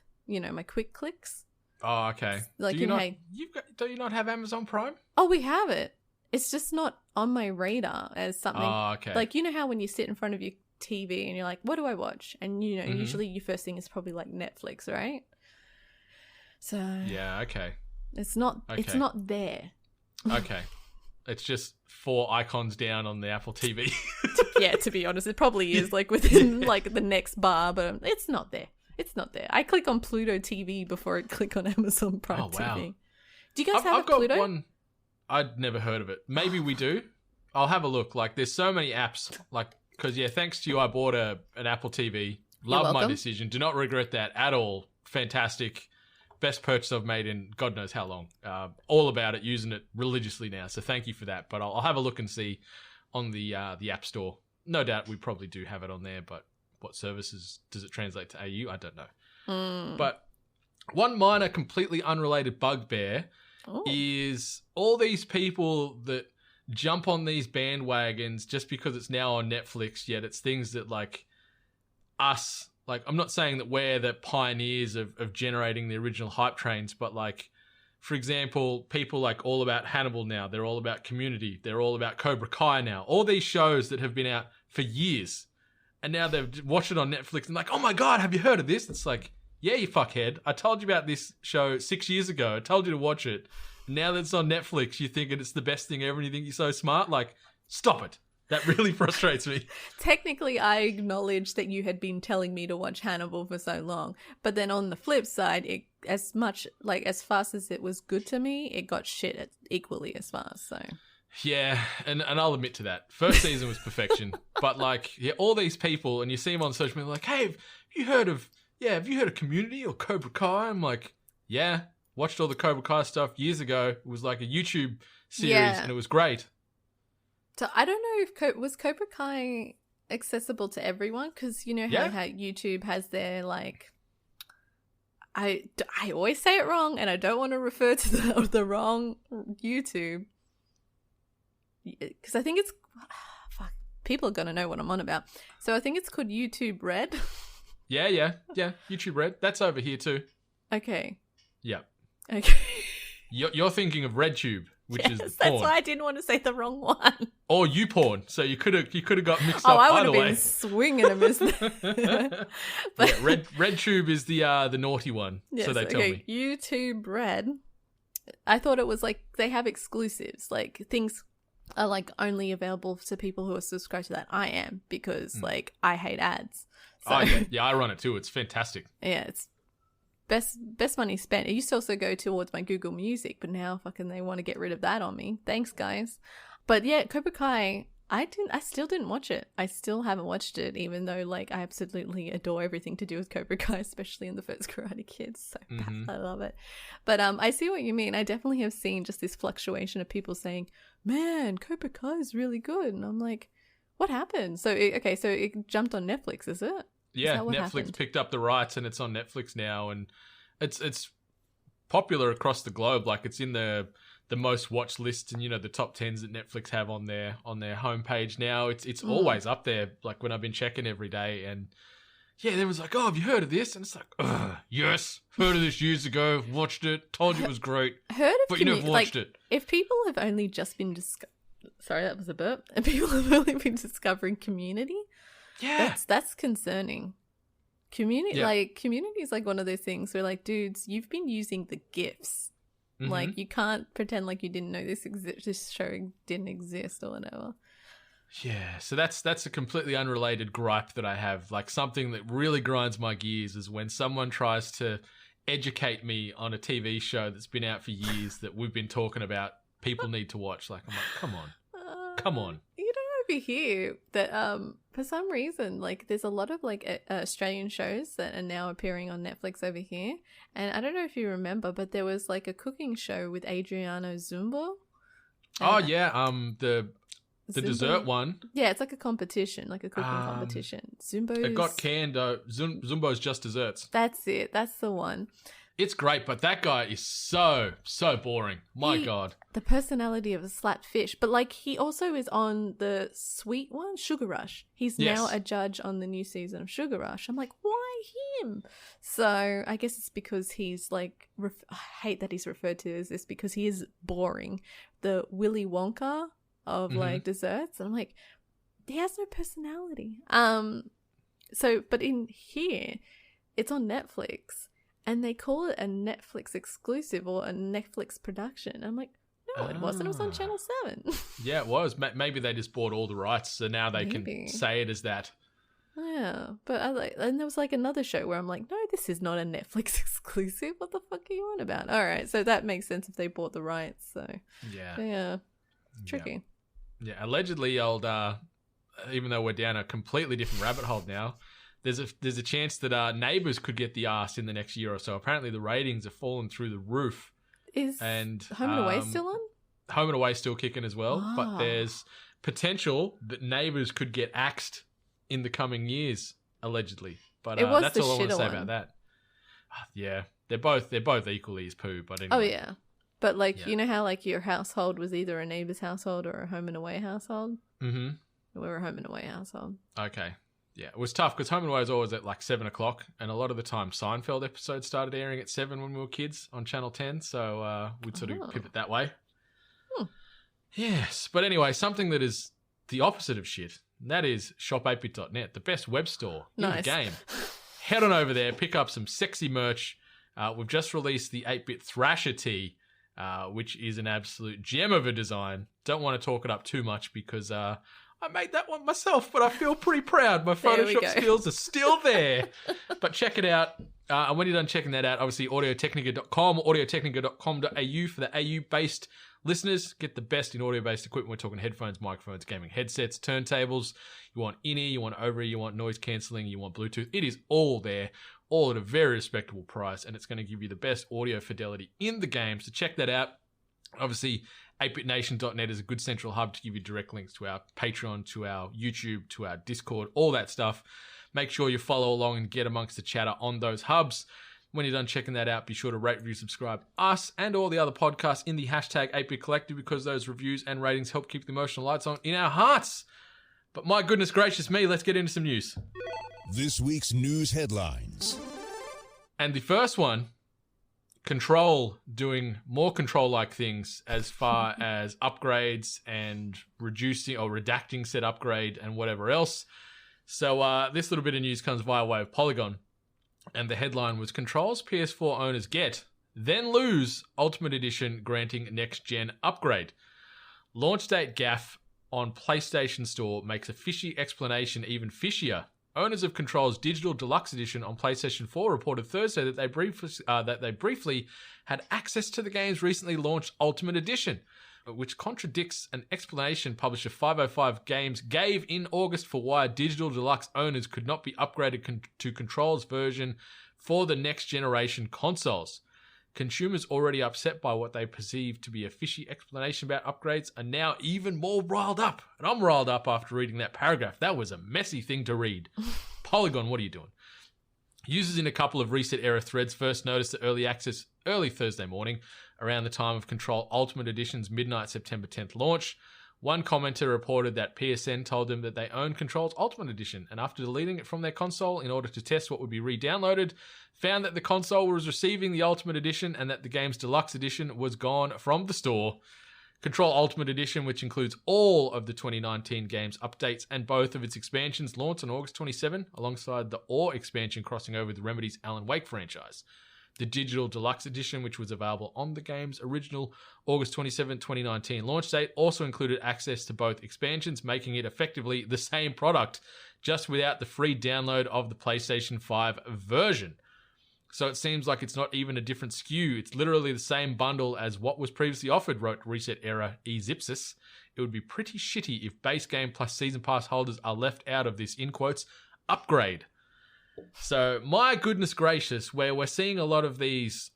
clicks. Oh, okay. Like, do you not have Amazon Prime? Oh, we have it. It's just not on my radar as something. Oh, okay. Like, you know how when you sit in front of your TV and you're like, what do I watch? And, you know, usually your first thing is probably like Netflix, right? So yeah, okay. It's not there. Okay. It's just 4 icons down on the Apple TV. Yeah, to be honest, it probably is like within like the next bar, but it's not there. It's not there. I click on Pluto TV before I click on Amazon Prime TV. Do you guys have I've got Pluto? one. I'd never heard of it. Maybe we do. I'll have a look. Like, there's so many apps. Like, because thanks to you, I bought an Apple TV. Love my decision. Do not regret that at all. Fantastic. Best purchase I've made in God knows how long. All about it, using it religiously now. So thank you for that. But I'll have a look and see on the App Store. No doubt we probably do have it on there. But what services does it translate to AU? I don't know. But one minor, completely unrelated bugbear is all these people that jump on these bandwagons just because it's now on Netflix, yet it's things that like us. Like, I'm not saying that we're the pioneers of generating the original hype trains, but like, for example, people like all about Hannibal now, they're all about Community, they're all about Cobra Kai now. All these shows that have been out for years, and now they've watched it on Netflix and like, oh my God, have you heard of this? It's like, yeah, you fuckhead. I told you about this show 6 years ago. I told you to watch it. Now that it's on Netflix, you're thinking it's the best thing ever and you think you're so smart? Like, stop it. That really frustrates me. Technically, I acknowledge that you had been telling me to watch Hannibal for so long. But then on the flip side, as fast as it was good to me, it got shit equally as fast. So yeah, and I'll admit to that. First season was perfection. But like, yeah, all these people, and you see them on social media like, hey, have you heard of Community or Cobra Kai? I'm like, yeah, watched all the Cobra Kai stuff years ago. It was like a YouTube series and it was great. So I don't know if was Cobra Kai accessible to everyone, because you know how YouTube has their like, I always say it wrong and I don't want to refer to the wrong YouTube, because I think it's people are gonna know what I'm on about. So I think it's called YouTube Red. Yeah, YouTube Red. That's over here too. Okay. Yeah. Okay. You're thinking of RedTube, which is porn. That's why I didn't want to say the wrong one. Or YouPorn, so you could have got mixed up. I would have been swinging and a miss. But RedTube is the naughty one. Yes, so they tell me. YouTube Red. I thought it was like they have exclusives, like things are like only available to people who are subscribed to that. I am, because like I hate ads. So, I run it too. It's fantastic. Yeah, it's best money spent. It used to also go towards my Google Music, but now fucking they want to get rid of that on me. Thanks, guys. But yeah, Cobra Kai, I still didn't watch it. I still haven't watched it, even though like I absolutely adore everything to do with Cobra Kai, especially in the first Karate Kid. So I love it. But I see what you mean. I definitely have seen just this fluctuation of people saying, man, Cobra Kai is really good. And I'm like, what happened? So it jumped on Netflix, is it? Yeah, Netflix picked up the rights and it's on Netflix now, and it's popular across the globe. Like, it's in the most watched lists and, you know, the top 10s that Netflix have on their homepage now. It's always up there, like when I've been checking every day. And yeah, there was like, oh, have you heard of this? And it's like, yes, heard of this years ago, watched it, told you it was great, but you never watched it. If people have only just been sorry, that was a burp. If people have only been discovering Community, that's concerning. Community is like one of those things where like, dudes, you've been using the GIFs. Like, you can't pretend like you didn't know this show didn't exist or whatever. Yeah, so that's a completely unrelated gripe that I have. Like, something that really grinds my gears is when someone tries to educate me on a TV show that's been out for years that we've been talking about, people need to watch. Like, I'm like, come on. You know, over here that for some reason, like, there's a lot of like Australian shows that are now appearing on Netflix over here, and I don't know if you remember, but there was like a cooking show with Adriano Zumbo. The dessert one. Yeah, it's like a competition, like a cooking competition. Zumbo. It got canned. Zumbo's Just Desserts. That's it. That's the one. It's great, but that guy is so boring. My God. The personality of a slapped fish. But, like, he also is on the sweet one, Sugar Rush. He's now a judge on the new season of Sugar Rush. I'm like, why him? So I guess it's because he's, like, I hate that he's referred to as this because he is boring. The Willy Wonka of, like, desserts. And I'm like, he has no personality. But in here, it's on Netflix. And they call it a Netflix exclusive or a Netflix production. I'm like, no, it wasn't. It was on Channel 7. Yeah, it was. Maybe they just bought all the rights, so now they can say it as that. Yeah, but and there was like another show where I'm like, no, this is not a Netflix exclusive. What the fuck are you on about? All right, so that makes sense if they bought the rights. So yeah, tricky. Yeah, allegedly, even though we're down a completely different rabbit hole now. There's a chance that Neighbours could get the arse in the next year or so. Apparently, the ratings have fallen through the roof. Is Home and Away still on? Home and Away still kicking as well, but there's potential that Neighbours could get axed in the coming years, allegedly. But that's all I want to say about that. Yeah, they're both equally as poo. But anyway. Oh yeah, but you know how like your household was either a Neighbours household or a Home and Away household. Mm-hmm. We're a Home and Away household. Okay. Yeah, it was tough because Home and Away was always at like 7 o'clock, and a lot of the time Seinfeld episodes started airing at 7 when we were kids on Channel 10, so we'd sort of pivot that way. Yes, but anyway, something that is the opposite of shit, and that is shop8bit.net, the best web store in the game. Head on over there, pick up some sexy merch. We've just released the 8-bit Thrasher tee, which is an absolute gem of a design. Don't want to talk it up too much because... I made that one myself, but I feel pretty proud. My Photoshop skills are still there. But check it out. And when you're done checking that out, obviously audiotechnica.com, audiotechnica.com.au for the AU-based listeners. Get the best in audio-based equipment. We're talking headphones, microphones, gaming headsets, turntables. You want in-ear, you want over-ear, you want noise cancelling, you want Bluetooth. It is all there, all at a very respectable price, and it's going to give you the best audio fidelity in the game. So check that out. Obviously, 8bitnation.net is a good central hub to give you direct links to our Patreon, to our YouTube, to our Discord, all that stuff. Make sure you follow along and get amongst the chatter on those hubs. When you're done checking that out, be sure to rate, review, subscribe us and all the other podcasts in the hashtag 8bit Collective because those reviews and ratings help keep the emotional lights on in our hearts. But my goodness gracious me, let's get into some news. This week's news headlines. And the first one... Control doing more Control-like things as far as upgrades and reducing or redacting said upgrade and whatever else. So this little bit of news comes via way of Polygon. And the headline was, Control's PS4 owners get, then lose, Ultimate Edition granting next-gen upgrade. Launch date gaffe on PlayStation Store makes a fishy explanation even fishier. Owners of Control's Digital Deluxe Edition on PlayStation 4 reported Thursday that they briefly had access to the game's recently launched Ultimate Edition, which contradicts an explanation publisher 505 Games gave in August for why Digital Deluxe owners could not be upgraded to Control's version for the next generation consoles. Consumers already upset by what they perceive to be a fishy explanation about upgrades are now even more riled up. And I'm riled up after reading that paragraph. That was a messy thing to read. Polygon, what are you doing? Users in a couple of reset-era threads first noticed the early access early Thursday morning around the time of Control Ultimate Edition's midnight September 10th launch. One commenter reported that PSN told them that they owned Control's Ultimate Edition, and after deleting it from their console in order to test what would be re-downloaded, found that the console was receiving the Ultimate Edition and that the game's Deluxe Edition was gone from the store. Control Ultimate Edition, which includes all of the 2019 game's updates and both of its expansions, launched on August 27, alongside the Ore expansion crossing over the Remedy's Alan Wake franchise. The Digital Deluxe Edition, which was available on the game's original August 27, 2019 launch date, also included access to both expansions, making it effectively the same product, just without the free download of the PlayStation 5 version. So it seems like it's not even a different SKU. It's literally the same bundle as what was previously offered, wrote Reset Era eZipsis. It would be pretty shitty if base game plus season pass holders are left out of this, in quotes, upgrade. So my goodness gracious, where we're seeing a lot of these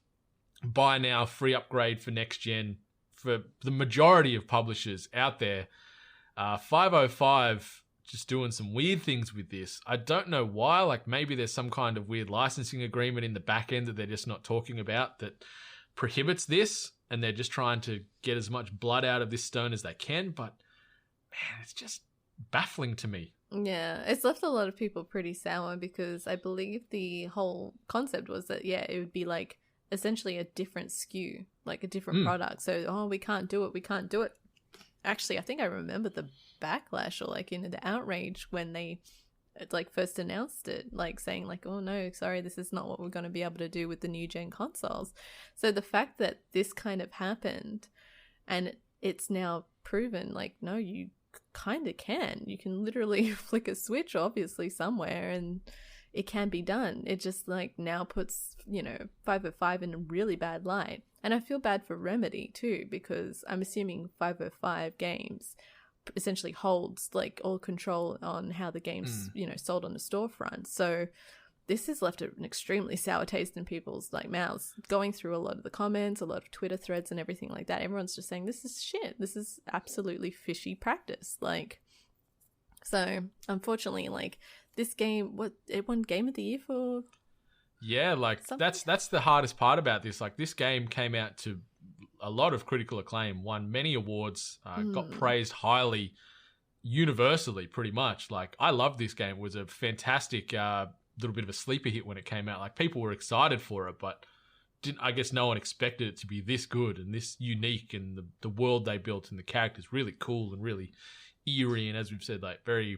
buy now, free upgrade for next gen for the majority of publishers out there, 505 just doing some weird things with this. I don't know why. Like maybe there's some kind of weird licensing agreement in the back end that they're just not talking about that prohibits this, and they're just trying to get as much blood out of this stone as they can. But man, it's just baffling to me. Yeah, it's left a lot of people pretty sour because I believe the whole concept was that, yeah, it would be like essentially a different SKU, like a different product. So, oh, we can't do it. Actually, I think I remember the backlash or like, you know, the outrage when they like first announced it, like saying like, oh no, sorry, this is not what we're going to be able to do with the new gen consoles. So the fact that this kind of happened and it's now proven like, no, you kind of can. You can literally flick a switch, obviously, somewhere, and it can be done. It just like now puts, you know, 505 in a really bad light. And I feel bad for Remedy too, because I'm assuming 505 games essentially holds like all control on how the game's, you know, sold on the storefront. So this has left an extremely sour taste in people's like mouths. Going through a lot of the comments, a lot of Twitter threads and everything like that, everyone's just saying this is shit. This is absolutely fishy practice. Like, so unfortunately, like this game, it won Game of the Year for. Yeah, like something? That's the hardest part about this. Like this game came out to a lot of critical acclaim, won many awards, got praised highly, universally, pretty much. Like I love this game. It was a fantastic little bit of a sleeper hit when it came out. Like people were excited for it, but I guess no one expected it to be this good and this unique, and the world they built and the characters really cool and really eerie, and as we've said, like very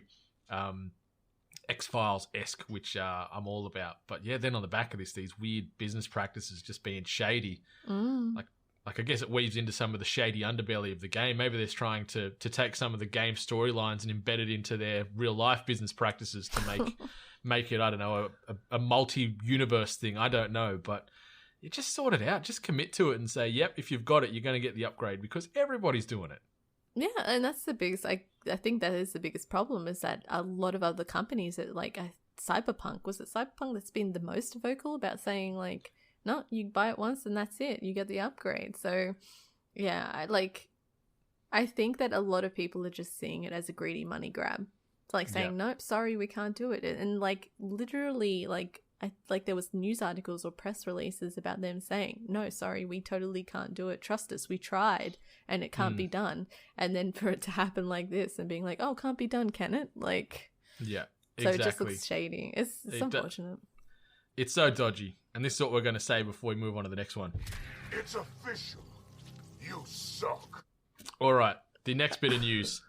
X-Files-esque, which I'm all about. But yeah, then on the back of this, these weird business practices just being shady. Like I guess it weaves into some of the shady underbelly of the game. Maybe they're trying to take some of the game storylines and embed it into their real life business practices to make it, I don't know, a multi-universe thing. I don't know, but you just sort it out. Just commit to it and say, yep, if you've got it, you're going to get the upgrade because everybody's doing it. Yeah, and that's the biggest, I think that is the biggest problem, is that a lot of other companies that like Cyberpunk, was it Cyberpunk that's been the most vocal about saying like, no, you buy it once and that's it, you get the upgrade. So yeah, I think that a lot of people are just seeing it as a greedy money grab. It's like saying, nope, sorry, we can't do it. And like literally like there was news articles or press releases about them saying, no, sorry, we totally can't do it. Trust us, we tried and it can't be done. And then for it to happen like this and being like, oh, can't be done, can it? Like, yeah, so exactly. it just looks shady. It's unfortunate. It's so dodgy. And this is what we're going to say before we move on to the next one. It's official. You suck. All right, the next bit of news.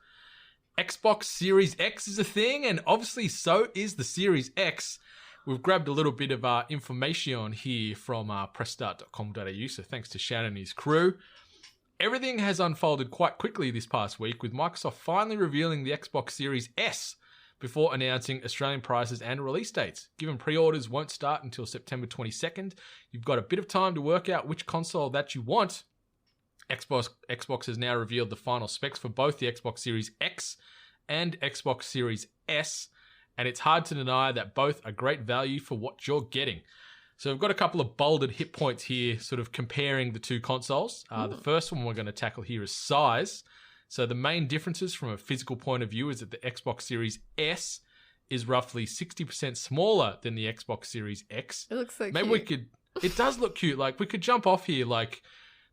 Xbox Series X is a thing, and obviously so is the Series X. We've grabbed a little bit of information here from pressstart.com.au, so thanks to Shannon and his crew. Everything has unfolded quite quickly this past week, with Microsoft finally revealing the Xbox Series S before announcing Australian prices and release dates. Given pre-orders won't start until September 22nd, you've got a bit of time to work out which console that you want. Xbox has now revealed the final specs for both the Xbox Series X and Xbox Series S, and it's hard to deny that both are great value for what you're getting. So we've got a couple of bolded hit points here, sort of comparing the two consoles. The first one we're going to tackle here is size. So the main differences from a physical point of view is that the Xbox Series S is roughly 60% smaller than the Xbox Series X. It looks so Maybe cute. It does look cute. Like we could jump off here. Like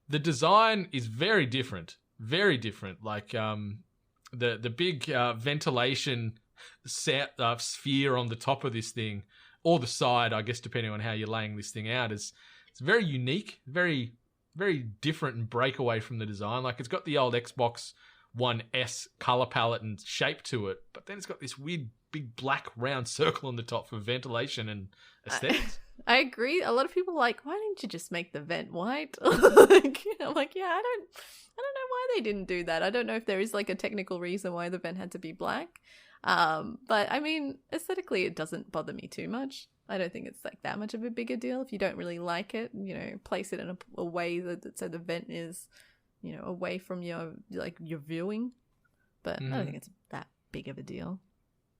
the design is very different. Very different. Like the big ventilation sphere on the top of this thing, or the side, I guess, depending on how you're laying this thing out, it's very unique, very, very different and break away from the design. Like it's got the old Xbox One S color palette and shape to it, but then it's got this weird big black round circle on the top for ventilation and aesthetics. I agree. A lot of people are like, why didn't you just make the vent white? I'm like, yeah, I don't know why they didn't do that. I don't know if there is like a technical reason why the vent had to be black. But I mean, aesthetically, it doesn't bother me too much. I don't think it's like that much of a bigger deal. If you don't really like it, you know, place it in a way that so the vent is, you know, away from your viewing. But I don't think it's that big of a deal.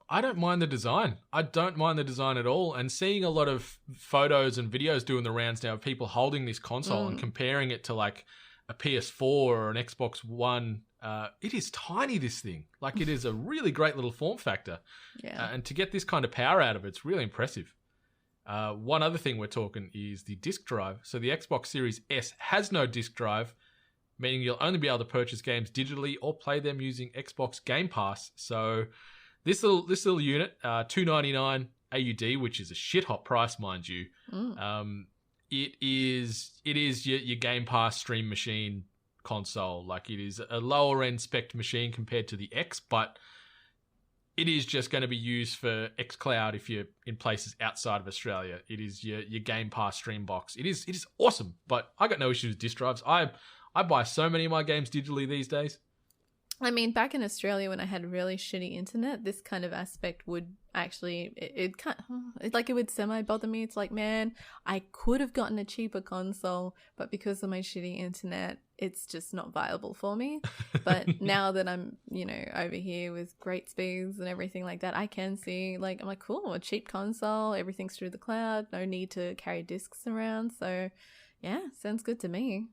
I don't mind the design. I don't mind the design at all. And seeing a lot of photos and videos doing the rounds now of people holding this console and comparing it to like a PS4 or an Xbox One It is tiny, this thing. Like, it is a really great little form factor. Yeah. And to get this kind of power out of it, it's really impressive. One other thing we're talking is the disc drive. So the Xbox Series S has no disc drive, meaning you'll only be able to purchase games digitally or play them using Xbox Game Pass. So this little unit, $299 AUD, which is a shit hot price, mind you. It is your Game Pass stream machine console. Like, it is a lower end spec machine compared to the X, but it is just going to be used for xCloud if you're in places outside of Australia. It is your Game Pass stream box. It is awesome, but I got no issues with disc drives. I buy so many of my games digitally these days. I mean, back in Australia when I had really shitty internet, this kind of aspect would actually, it would semi-bother me. It's like, man, I could have gotten a cheaper console, but because of my shitty internet, it's just not viable for me. But now that I'm, over here with great speeds and everything like that, I can see, like, I'm like, cool, a cheap console, everything's through the cloud, no need to carry discs around. So, yeah, sounds good to me.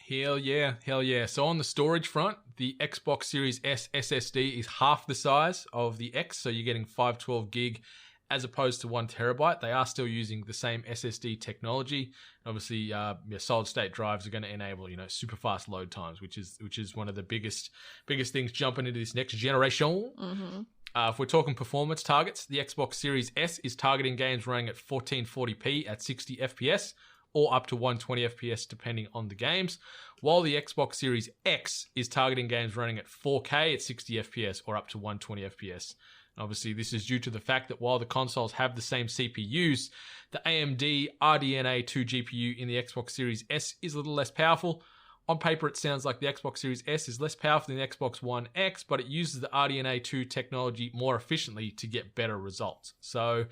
Hell yeah. So on the storage front, the Xbox Series S SSD is half the size of the X, so you're getting 512 gig as opposed to 1 terabyte. They are still using the same SSD technology. Obviously, your solid state drives are going to enable, super fast load times, which is one of the biggest things jumping into this next generation. Mm-hmm. If we're talking performance targets, the Xbox Series S is targeting games running at 1440p at 60 FPS. Or up to 120 FPS depending on the games, while the Xbox Series X is targeting games running at 4K at 60 FPS or up to 120 FPS. Obviously, this is due to the fact that while the consoles have the same CPUs, the AMD RDNA 2 GPU in the Xbox Series S is a little less powerful. On paper, it sounds like the Xbox Series S is less powerful than the Xbox One X, but it uses the RDNA 2 technology more efficiently to get better results. So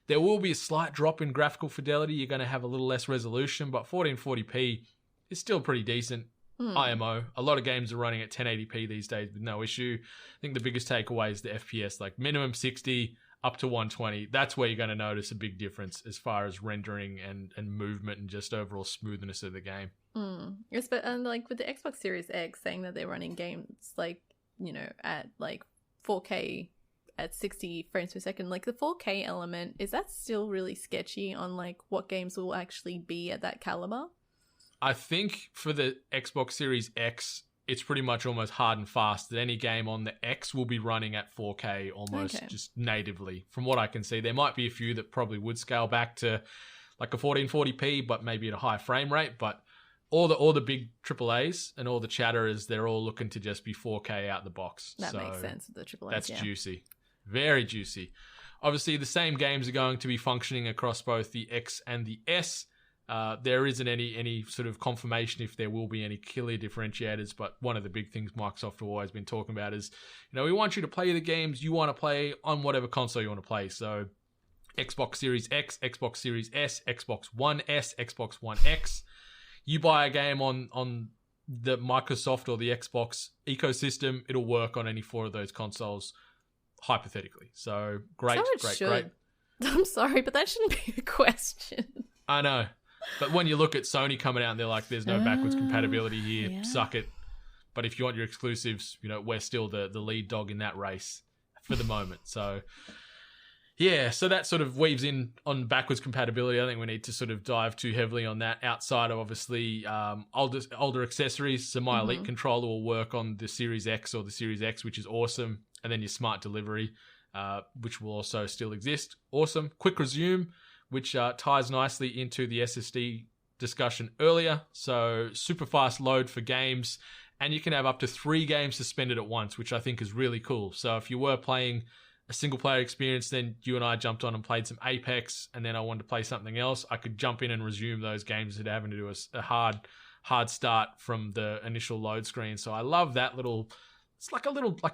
there will be a slight drop in graphical fidelity. You're going to have a little less resolution, but 1440p is still pretty decent. IMO. A lot of games are running at 1080p these days with no issue. I think the biggest takeaway is the FPS, like minimum 60 up to 120. That's where you're going to notice a big difference as far as rendering and movement and just overall smoothness of the game. Yes, but like with the Xbox Series X saying that they're running games like, at like 4K at 60 frames per second, like the 4K element, is that still really sketchy on like what games will actually be at that caliber? I think for the Xbox Series X, it's pretty much almost hard and fast that any game on the X will be running at 4K almost just natively. From what I can see, there might be a few that probably would scale back to like a 1440p, but maybe at a high frame rate. But all the big AAAs and all the chatter is they're all looking to just be 4K out the box. That makes sense with the AAAs. That's juicy. Very juicy. Obviously, the same games are going to be functioning across both the X and the S. There isn't any sort of confirmation if there will be any killer differentiators, but one of the big things Microsoft have always been talking about is, we want you to play the games you want to play on whatever console you want to play. So Xbox Series X, Xbox Series S, Xbox One S, Xbox One X. You buy a game on the Microsoft or the Xbox ecosystem, it'll work on any 4 of those consoles, hypothetically. So great. I'm sorry, but that shouldn't be a question. I know. But when you look at Sony coming out and they're like, there's no backwards compatibility here, suck it. But if you want your exclusives, we're still the lead dog in that race for the moment. So yeah, so that sort of weaves in on backwards compatibility. I think we need to sort of dive too heavily on that outside of obviously older accessories. So my Elite controller will work on the Series X or the Series X, which is awesome. And then your smart delivery, which will also still exist. Awesome. Quick resume, which ties nicely into the SSD discussion earlier. So super fast load for games. And you can have up to 3 games suspended at once, which I think is really cool. So if you were playing a single player experience, then you and I jumped on and played some Apex, and then I wanted to play something else, I could jump in and resume those games without having to do a hard start from the initial load screen. So I love that little... It's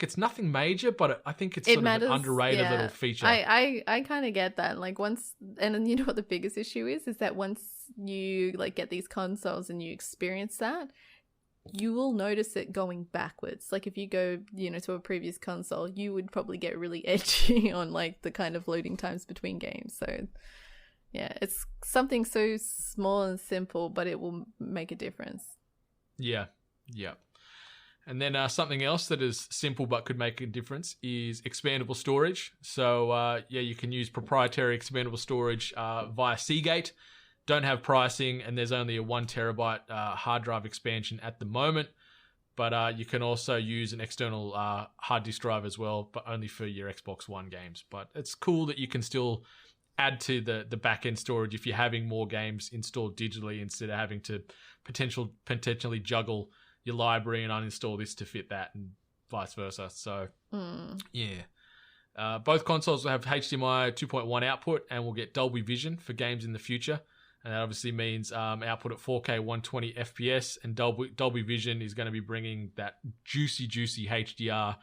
it's nothing major, but I think it's sort of an underrated little feature. I kind of get that. Like once, and then you know what the biggest issue is that once you like get these consoles and you experience that, you will notice it going backwards. Like if you go, to a previous console, you would probably get really edgy on like the kind of loading times between games. So yeah, it's something so small and simple, but it will make a difference. Yeah. And then something else that is simple but could make a difference is expandable storage. So, you can use proprietary expandable storage via Seagate. Don't have pricing, and there's only a 1 terabyte hard drive expansion at the moment. But you can also use an external hard disk drive as well, but only for your Xbox One games. But it's cool that you can still add to the back-end storage if you're having more games installed digitally instead of having to potentially juggle your library and uninstall this to fit that and vice versa. So, both consoles will have HDMI 2.1 output and will get Dolby Vision for games in the future. And that obviously means output at 4K 120 FPS, and Dolby Vision is going to be bringing that juicy HDR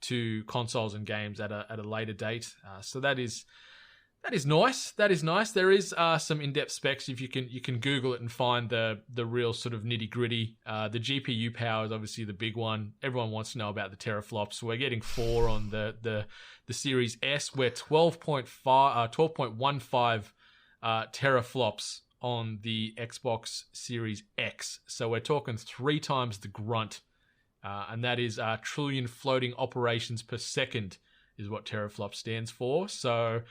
to consoles and games at a later date. So that is nice. That is nice. There is some in-depth specs. If you can Google it and find the real sort of nitty-gritty. The GPU power is obviously the big one. Everyone wants to know about the teraflops. So we're getting 4 on the Series S. We're 12.15 teraflops on the Xbox Series X. So we're talking 3 times the grunt. And that is trillion floating operations per second is what teraflop stands for. So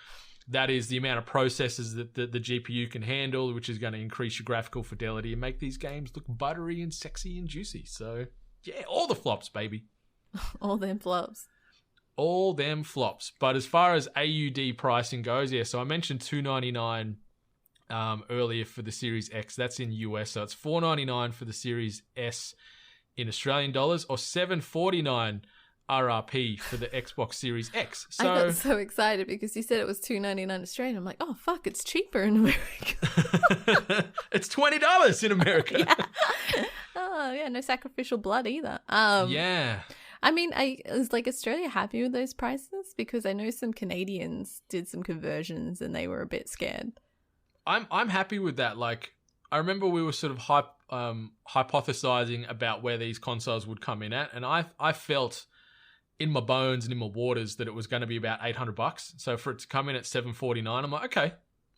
that is the amount of processors that the GPU can handle, which is going to increase your graphical fidelity and make these games look buttery and sexy and juicy. So, yeah, all the flops, baby. All them flops. All them flops. But as far as AUD pricing goes, so I mentioned $299 earlier for the Series X. That's in US. So it's $499 for the Series S in Australian dollars, or $749 RRP for the Xbox Series X. So I got so excited because you said it was $299 Australian. I'm like, oh fuck, it's cheaper in America. It's $20 in America. Yeah. Oh yeah, no sacrificial blood either. Yeah. I mean, is like Australia happy with those prices? Because I know some Canadians did some conversions and they were a bit scared. I'm happy with that. Like, I remember we were sort of hypothesizing about where these consoles would come in at, and I felt in my bones and in my waters that it was going to be about $800. So for it to come in at $749, I'm like, okay,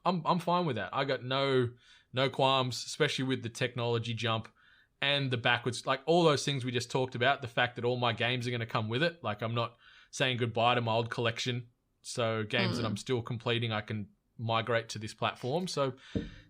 I'm fine with that. I got no qualms, especially with the technology jump and the backwards, like all those things we just talked about. The fact that all my games are going to come with it. Like, I'm not saying goodbye to my old collection. So games that I'm still completing, I can migrate to this platform. So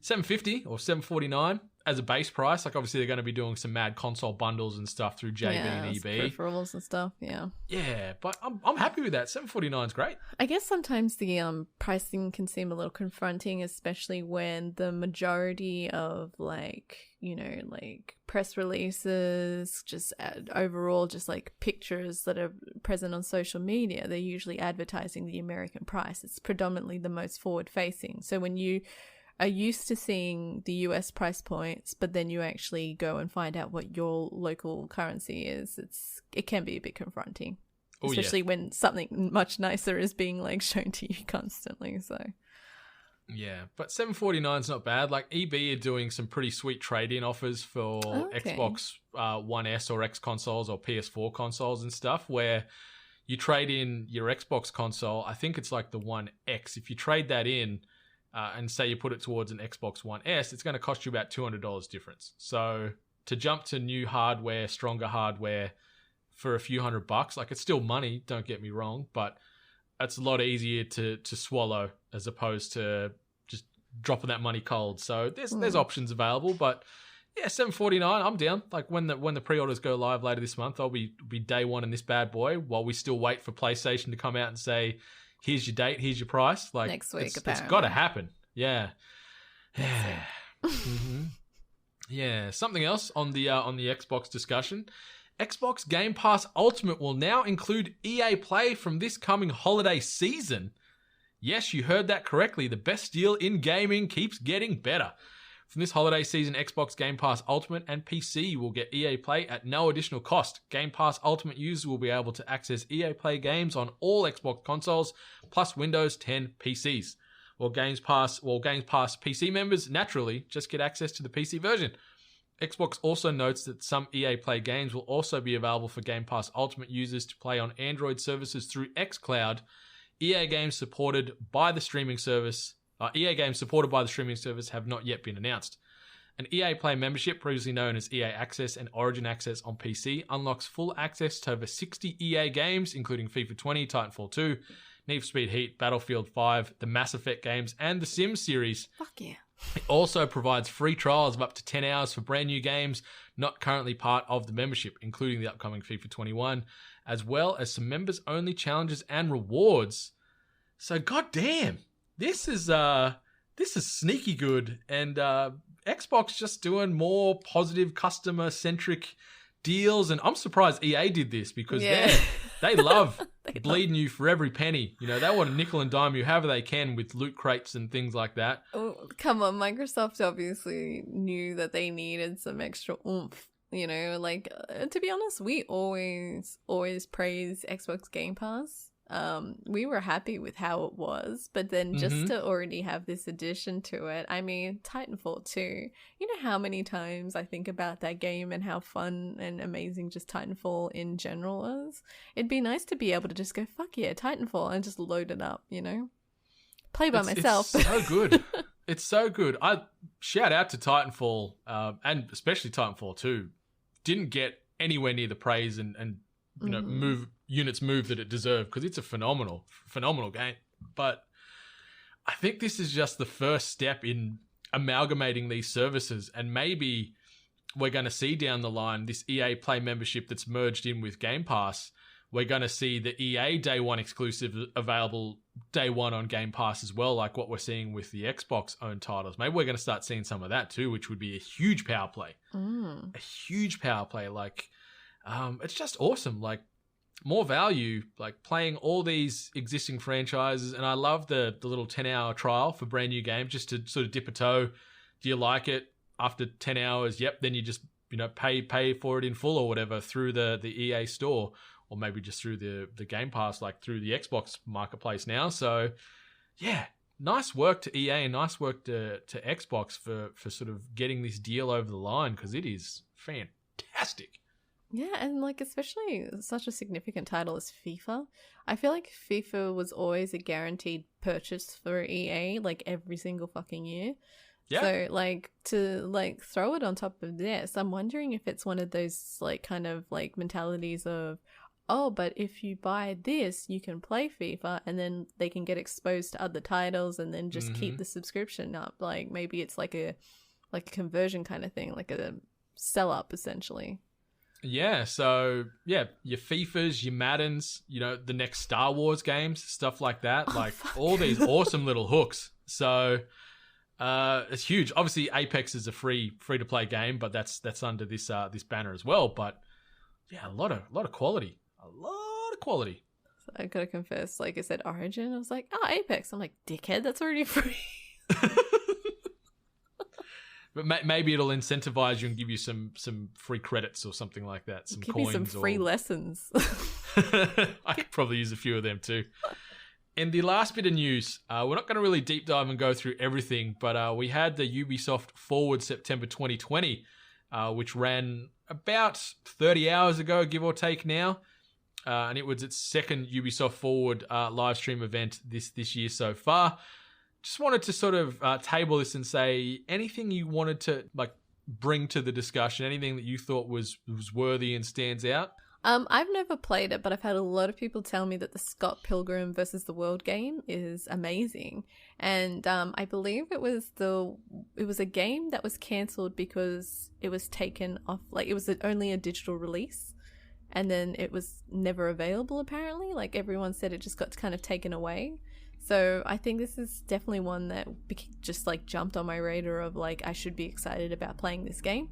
$750 or $749 as a base price. Like, obviously they're going to be doing some mad console bundles and stuff through JB and EB. Peripherals and stuff, yeah. Yeah, but I'm happy with that. $749 is great. I guess sometimes the pricing can seem a little confronting, especially when the majority of like press releases, just overall just like pictures that are present on social media, they're usually advertising the American price. It's predominantly the most forward facing. So when you are used to seeing the US price points, but then you actually go and find out what your local currency is, it can be a bit confronting. Especially when something much nicer is being like shown to you constantly. So yeah, but $749 is not bad. Like, EB are doing some pretty sweet trade-in offers for Xbox One S or X consoles or PS4 consoles and stuff, where you trade in your Xbox console. I think it's like the One X. If you trade that in and say you put it towards an Xbox One S, it's going to cost you about $200 difference. So to jump to new hardware, stronger hardware for a few $100, like, it's still money, don't get me wrong, but it's a lot easier to swallow as opposed to just dropping that money cold. So there's options available, but yeah, $749, I'm down. Like, when the pre-orders go live later this month, I'll be day one in this bad boy while we still wait for PlayStation to come out and say, here's your date, here's your price. Like, next week, it's got to happen. Yeah. Mm-hmm. Yeah. Something else on the Xbox discussion. Xbox Game Pass Ultimate will now include EA Play from this coming holiday season. Yes, you heard that correctly. The best deal in gaming keeps getting better. From this holiday season, Xbox Game Pass Ultimate and PC will get EA Play at no additional cost. Game Pass Ultimate users will be able to access EA Play games on all Xbox consoles, plus Windows 10 PCs. While Games Pass PC members naturally just get access to the PC version. Xbox also notes that some EA Play games will also be available for Game Pass Ultimate users to play on Android services through xCloud. EA games supported by the streaming service have not yet been announced. An EA Play membership, previously known as EA Access and Origin Access on PC, unlocks full access to over 60 EA games, including FIFA 20, Titanfall 2, Need for Speed Heat, Battlefield 5, the Mass Effect games, and the Sims series. Fuck yeah. It also provides free trials of up to 10 hours for brand new games not currently part of the membership, including the upcoming FIFA 21, as well as some members-only challenges and rewards. So, goddamn, this is sneaky good, and Xbox just doing more positive customer-centric deals, and I'm surprised EA did this because they love bleeding you for every penny. You know, they want to nickel and dime you however they can with loot crates and things like that. Oh, come on, Microsoft obviously knew that they needed some extra oomph. You know, like, to be honest, we always praise Xbox Game Pass. We were happy with how it was, but then just to already have this addition to it, I mean, Titanfall 2, you know how many times I think about that game and how fun and amazing just Titanfall in general is? It'd be nice to be able to just go, fuck yeah, Titanfall, and just load it up, you know? Play by myself. It's so good. It's so good. I shout out to Titanfall, and especially Titanfall 2. Didn't get anywhere near the praise and you know, units move that it deserved, because it's a phenomenal game. But I think this is just the first step in amalgamating these services, and maybe we're going to see down the line this EA Play membership that's merged in with Game Pass. We're going to see the EA Day 1 exclusive available Day 1 on Game Pass as well, like what we're seeing with the Xbox owned titles. Maybe we're going to start seeing some of that too, which would be a huge power play. A huge power play. Like, it's just awesome. Like, more value, like playing all these existing franchises. And I love the little 10-hour trial for brand new games, just to sort of dip a toe. Do you like it? After 10 hours, yep. Then you just, you know, pay for it in full or whatever through the EA store, or maybe just through the Game Pass, like through the Xbox marketplace now. So yeah, nice work to EA and nice work to Xbox for sort of getting this deal over the line, because it is fantastic. Yeah, and like especially such a significant title as FIFA. I feel like FIFA was always a guaranteed purchase for EA, like every single fucking year. Yeah. So like to like throw it on top of this, I'm wondering if it's one of those like kind of like mentalities of, oh, but if you buy this, you can play FIFA, and then they can get exposed to other titles and then just keep the subscription up. Like maybe it's like a conversion kind of thing, like a sell up essentially. Yeah, so yeah, your FIFAs, your Maddens, you know, the next Star Wars games, stuff like that, like all these awesome little hooks. So it's huge. Obviously, Apex is a free to play game, but that's under this banner as well. But yeah, a lot of quality, So I gotta confess, like I said, Origin. I was like, oh, Apex. I'm like, dickhead, that's already free. But maybe it'll incentivize you and give you some free credits or something like that. Some give coins. Me some free lessons. I could probably use a few of them too. In the last bit of news, we're not going to really deep dive and go through everything, but we had the Ubisoft Forward September 2020, which ran about 30 hours ago, give or take now. And it was its second Ubisoft Forward live stream event this year so far. Just wanted to sort of table this and say anything you wanted to like bring to the discussion, anything that you thought was worthy and stands out. I've never played it, but I've had a lot of people tell me that the Scott Pilgrim versus the World game is amazing, and I believe it was a game that was cancelled because it was taken off, like it was only a digital release, and then it was never available apparently. Like everyone said, it just got kind of taken away. So I think this is definitely one that just like jumped on my radar of like I should be excited about playing this game.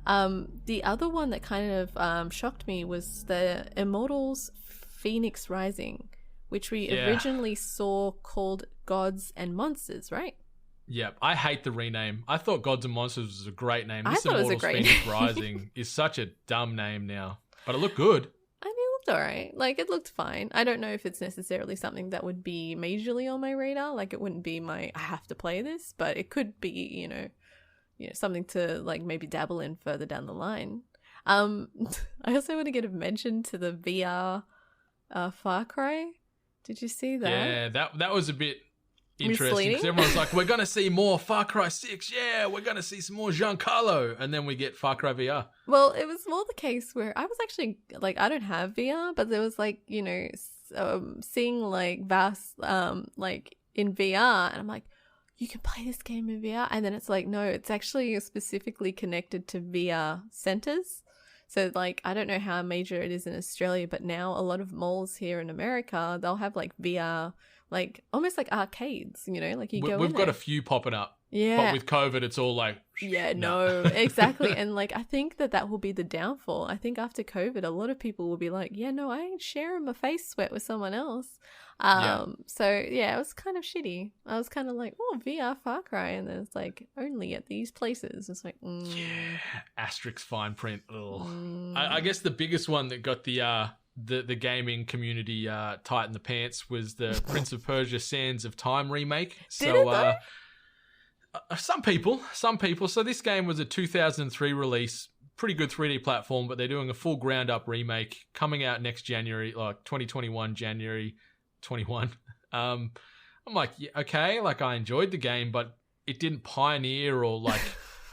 The other one that kind of shocked me was the Immortals Phoenix Rising, which we originally saw called Gods and Monsters, right? Yep, I hate the rename. I thought Gods and Monsters was a great name. This Immortals Phoenix Rising is such a dumb name now, but it looked good. Alright, like it looked fine. I don't know if it's necessarily something that would be majorly on my radar. Like it wouldn't be I have to play this, but it could be, you know, something to like maybe dabble in further down the line. I also want to give a mention to the VR Far Cry. Did you see that? Yeah, that was a bit interesting because Misleading? everyone's like, we're going to see more Far Cry 6. Yeah, we're going to see some more Giancarlo. And then we get Far Cry VR. Well, it was more the case where I was actually like, I don't have VR, but there was like, you know, seeing like vast, like in VR, and I'm like, you can play this game in VR, and then it's like, no, it's actually specifically connected to VR centers. So like, I don't know how major it is in Australia, but now a lot of malls here in America, they'll have like VR, like almost like arcades, you know, like you go in We've got there. a few popping up. Yeah. But with COVID, it's all like, Yeah, no, exactly. And like, I think that will be the downfall. I think after COVID, a lot of people will be like, yeah, no, I ain't sharing my face sweat with someone else. So yeah, it was kind of shitty. I was kind of like, oh, VR Far Cry. And then it's like, only at these places. It's like, yeah, asterisk fine print. I guess the biggest one that got the gaming community tight in the pants was the Prince of Persia Sands of Time remake. Did it though? Some people. So this game was a 2003 release, pretty good 3D platform, but they're doing a full ground up remake coming out next January, like 2021, January 21. I'm like, yeah, okay, like I enjoyed the game, but it didn't pioneer or like,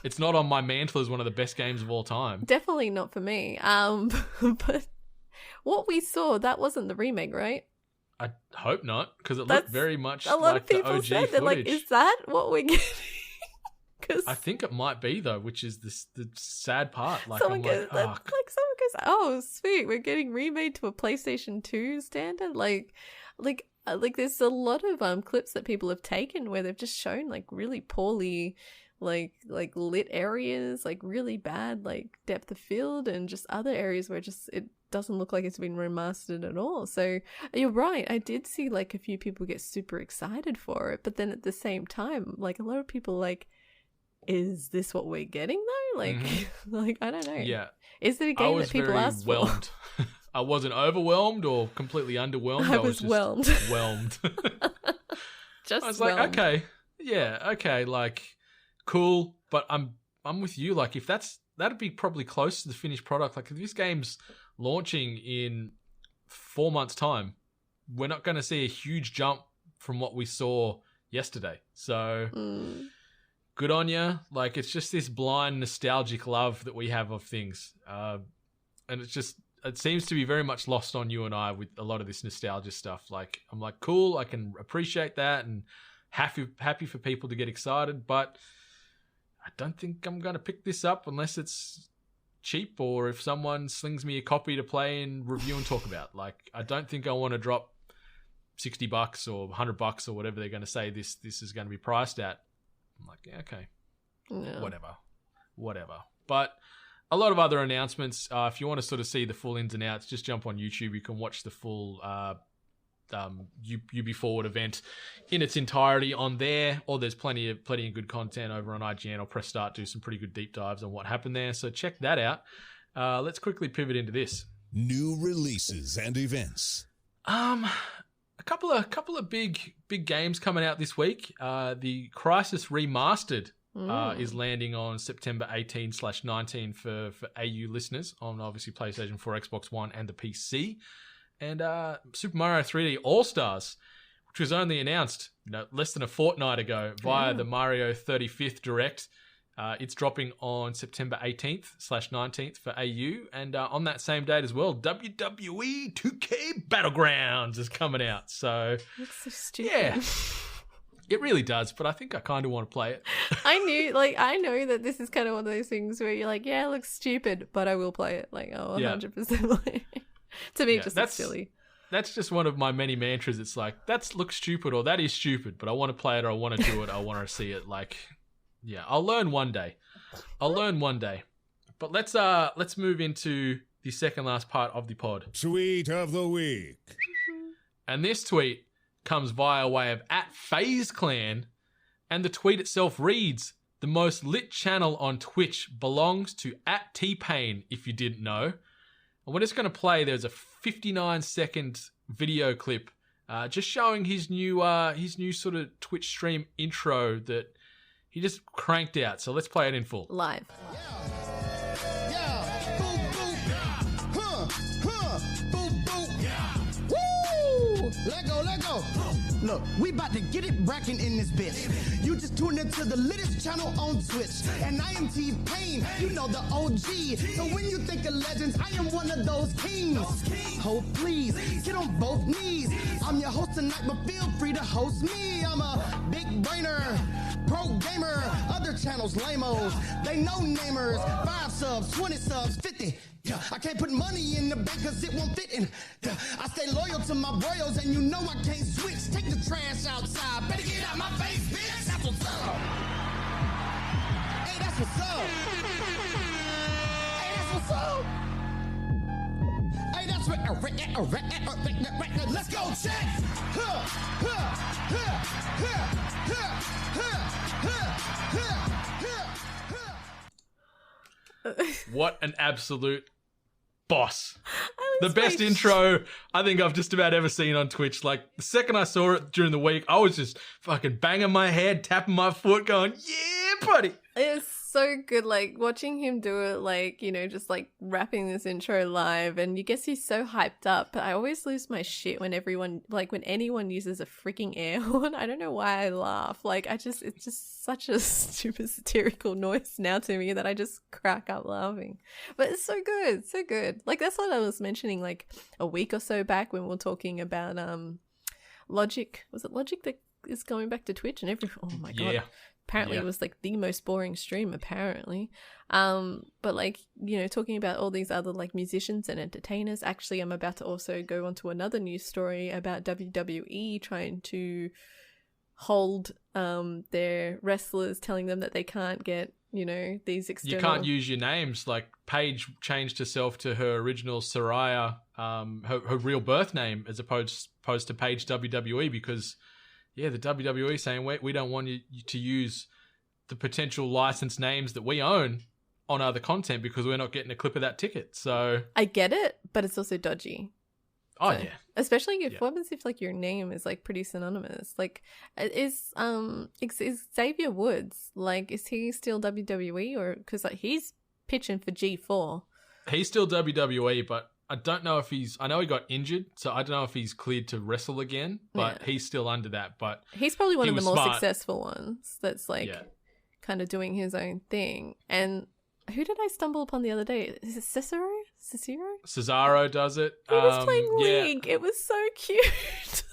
it's not on my mantle as one of the best games of all time. Definitely not for me. But what we saw, that wasn't the remake, right? I hope not, because it looked very much a lot like of people the OG said they're like, footage. is that what we're getting? Because I think it might be though, which is the sad part. Like, someone I'm goes, like, someone goes, oh sweet, we're getting remade to a PlayStation 2 standard. Like there's a lot of clips that people have taken where they've just shown like really poorly like lit areas, like really bad like depth of field, and just other areas where just it doesn't look like it's been remastered at all. So you're right, I did see like a few people get super excited for it, but then at the same time, like a lot of people like, is this what we're getting though? Like, like I don't know. yeah, Is it a game that people asked for? I wasn't overwhelmed or completely underwhelmed. I was just whelmed. whelmed. Just I was whelmed. like, okay, yeah, okay, like cool, but I'm with you. Like, if that'd be probably close to the finished product. Like, if this game's launching in 4 months' time, we're not going to see a huge jump from what we saw yesterday. So. Good on you. Like, it's just this blind nostalgic love that we have of things. And it seems to be very much lost on you and I with a lot of this nostalgia stuff. Like, I'm like, cool, I can appreciate that and happy for people to get excited, but I don't think I'm going to pick this up unless it's cheap or if someone slings me a copy to play and review and talk about. Like, I don't think I want to drop $60 or $100 or whatever they're going to say this is going to be priced at. I'm like, yeah, okay, whatever. But a lot of other announcements. If you want to sort of see the full ins and outs, just jump on YouTube. You can watch the full Ubisoft Forward event in its entirety on there. Or there's plenty of good content over on IGN or Press Start. Do some pretty good deep dives on what happened there. So check that out. Let's quickly pivot into this. New releases and events. A couple of big games coming out this week. The Crysis Remastered is landing on September 18/19 for AU listeners on obviously PlayStation 4, Xbox One, and the PC. And Super Mario 3D All-Stars, which was only announced less than a fortnight ago via the Mario 35th Direct. It's dropping on September 18th/19th for AU. And on that same date as well, WWE 2K Battlegrounds is coming out. So, That's so stupid. yeah, it really does. But I think I kind of want to play it. I know that this is kind of one of those things where you're like, yeah, it looks stupid, but I will play it. Like, 100%. To me, it just looks silly. That's just one of my many mantras. It's like, that looks stupid or that is stupid, but I want to play it or I want to do it. I want to see it. Like, yeah, I'll learn one day. But let's move into the second last part of the pod. Tweet of the week. And this tweet comes via way of @FazeClan, and the tweet itself reads, "The most lit channel on Twitch belongs to @T-Pain, if you didn't know." And we're just going to play, there's a 59-second video clip just showing his new sort of Twitch stream intro that he just cranked out. So let's play it in full. Live. Let go. Look, we about to get it brackin' in this bitch. You just tuned into the littest channel on Twitch. And I am T-Pain, you know the OG. So when you think of legends, I am one of those kings. Oh, please, get on both knees. I'm your host tonight, but feel free to host me. I'm a big brainer, pro gamer. Other channels, lame-os, they no namers. 5 subs, 20 subs, 50. Yeah, I can't put money in the bank cause it won't fit in. Yeah, I stay loyal to my royals and you know I can't switch. Take the trash outside, better get out my face, bitch. That's what's up. Hey, that's what's up. Hey, that's what's up. Hey, that's what. Let's go, check. What an absolute boss. The was best like, intro I think I've just about ever seen on Twitch. Like, the second I saw it during the week, I was just fucking banging my head, tapping my foot, going, yeah, buddy. It's so good, like, watching him do it, like, you know, just, like, rapping this intro live, and you guess he's so hyped up, but I always lose my shit when anyone uses a freaking air horn. I don't know why I laugh. Like, it's just such a stupid satirical noise now to me that I just crack up laughing. But it's so good, so good. Like, that's what I was mentioning, like, a week or so back when we were talking about, Logic. Was it Logic that is going back to Twitch? And oh my God. Yeah. Apparently it was like the most boring stream, apparently. But like, you know, talking about all these other like musicians and entertainers. Actually, I'm about to also go on to another news story about WWE trying to hold their wrestlers, telling them that they can't get, you know, these external... You can't use your names. Like, Paige changed herself to her original Saraya, her real birth name, as opposed to Paige WWE, because... Yeah, the WWE saying, we don't want you to use the potential licensed names that we own on other content because we're not getting a clip of that ticket. So I get it, but it's also dodgy. Oh, so, yeah. Especially if what happens if like your name is like pretty synonymous? Like, is Xavier Woods, like, is he still WWE, or because like he's pitching for G4? He's still WWE, but I don't know if I know he got injured, so I don't know if he's cleared to wrestle again, but he's still under that. But he's probably one of the more smart. Successful ones that's like kind of doing his own thing. And who did I stumble upon the other day? Is it Cesaro? Cesaro does it. He was playing League. It was so cute.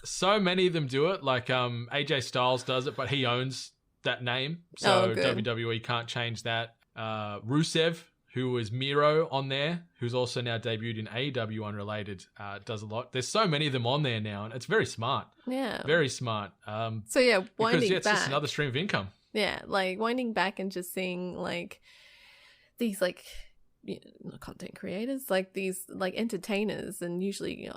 So many of them do it. Like AJ Styles does it, but he owns that name, so WWE can't change that. Rusev, who was Miro on there, who's also now debuted in AEW Unrelated, does a lot. There's so many of them on there now, and it's very smart. Yeah. Very smart. So yeah, winding because, it's back. just another stream of income. Yeah, like winding back and just seeing like these like, you know, content creators, like these like entertainers, and usually,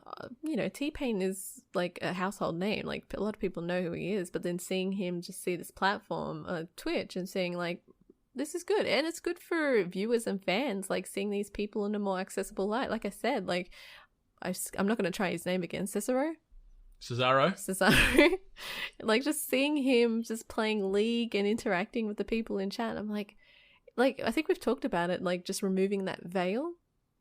you know, T-Pain is like a household name. Like a lot of people know who he is, but then seeing him just see this platform, Twitch, and seeing like, this is good, and it's good for viewers and fans, like seeing these people in a more accessible light. Like I said, like I'm not going to try his name again. Cesaro. Like just seeing him just playing League and interacting with the people in chat. I'm like I think we've talked about it, like just removing that veil,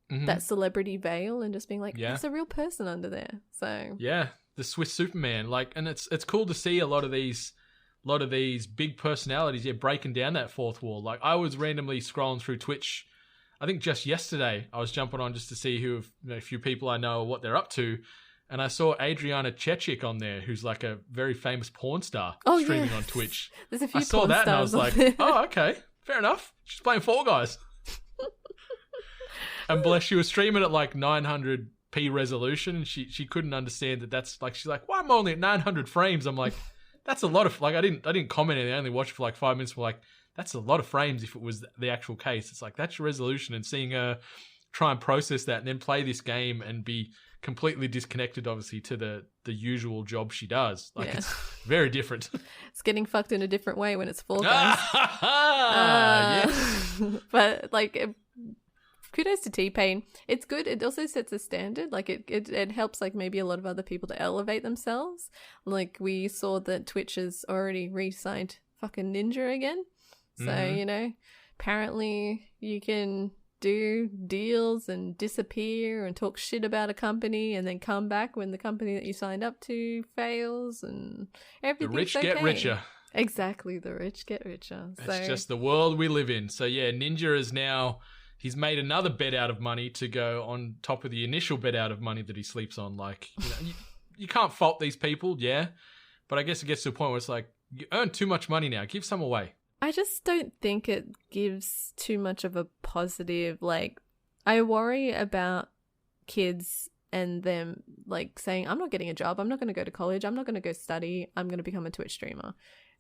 that celebrity veil, and just being like, there's a real person under there. So yeah, the Swiss Superman. Like, and it's cool to see a lot of these big personalities, breaking down that fourth wall. Like, I was randomly scrolling through Twitch, I think just yesterday, I was jumping on just to see a few people I know, what they're up to, and I saw Adriana Chechik on there, who's like a very famous porn star streaming on Twitch. There's a few I saw that and I was like, oh, okay, fair enough. She's playing Fall Guys. And bless, she was streaming at like 900p resolution, and she couldn't understand that's like, she's like, why am I only at 900 frames? I'm like, that's a lot of, like, I didn't comment anything. I only watched for like 5 minutes. Like, that's a lot of frames if it was the actual case. It's like, that's your resolution, and seeing her try and process that and then play this game and be completely disconnected, obviously, to the usual job she does. Like, it's very different. It's getting fucked in a different way when it's Fall Guys. But like, kudos to T-Pain. It's good. It also sets a standard. Like it helps like maybe a lot of other people to elevate themselves. Like we saw that Twitch has already re-signed fucking Ninja again. So, you know, apparently you can do deals and disappear and talk shit about a company and then come back when the company that you signed up to fails and everything's The rich okay. get richer. Exactly, the rich get richer. It's just the world we live in. So yeah, Ninja is now, he's made another bet out of money to go on top of the initial bet out of money that he sleeps on. Like, you can't fault these people, yeah, but I guess it gets to a point where it's like, you earn too much money now, give some away. I just don't think it gives too much of a positive, like, I worry about kids and them, like, saying, I'm not getting a job, I'm not going to go to college, I'm not going to go study, I'm going to become a Twitch streamer.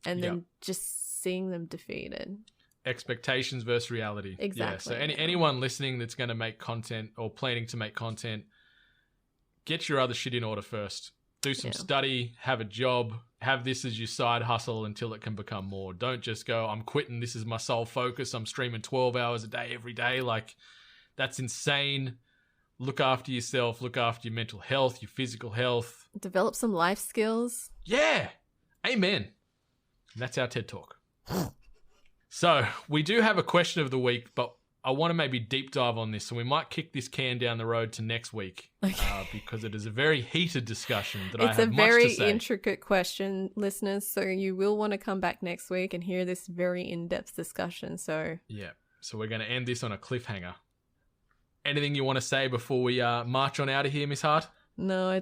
And then just seeing them defeated. Expectations versus reality. Exactly. Yeah, so anyone listening that's going to make content or planning to make content, get your other shit in order first. Do some study, have a job, have this as your side hustle until it can become more. Don't just go, I'm quitting, this is my sole focus, I'm streaming 12 hours a day every day. Like, that's insane. Look after yourself, look after your mental health, your physical health. Develop some life skills. Yeah. Amen. And that's our TED Talk. So, we do have a question of the week, but I want to maybe deep dive on this, so we might kick this can down the road to next week because it is a very heated discussion that I have much to say. It's a very intricate question, listeners, so you will want to come back next week and hear this very in-depth discussion. So yeah, so we're going to end this on a cliffhanger. Anything you want to say before we march on out of here, Miss Hart? No.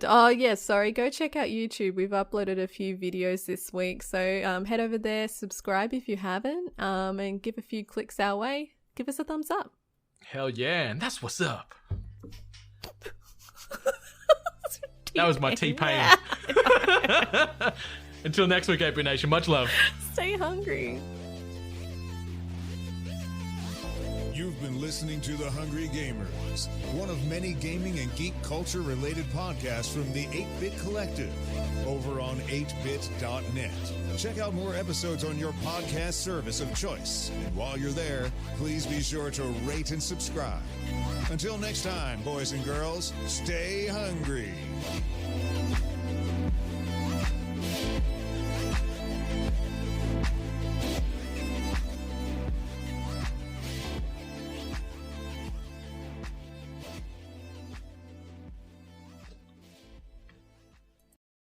Sorry. Go check out YouTube. We've uploaded a few videos this week, so head over there, subscribe if you haven't, and give a few clicks our way. Give us a thumbs up. Hell yeah, and that's what's up. That was my T-Pain. Until next week, 8-Bit Nation, much love. Stay hungry. You've been listening to The Hungry Gamers, one of many gaming and geek culture related podcasts from the 8-Bit Collective over on 8bit.net. Check out more episodes on your podcast service of choice. And while you're there, please be sure to rate and subscribe. Until next time, boys and girls, stay hungry.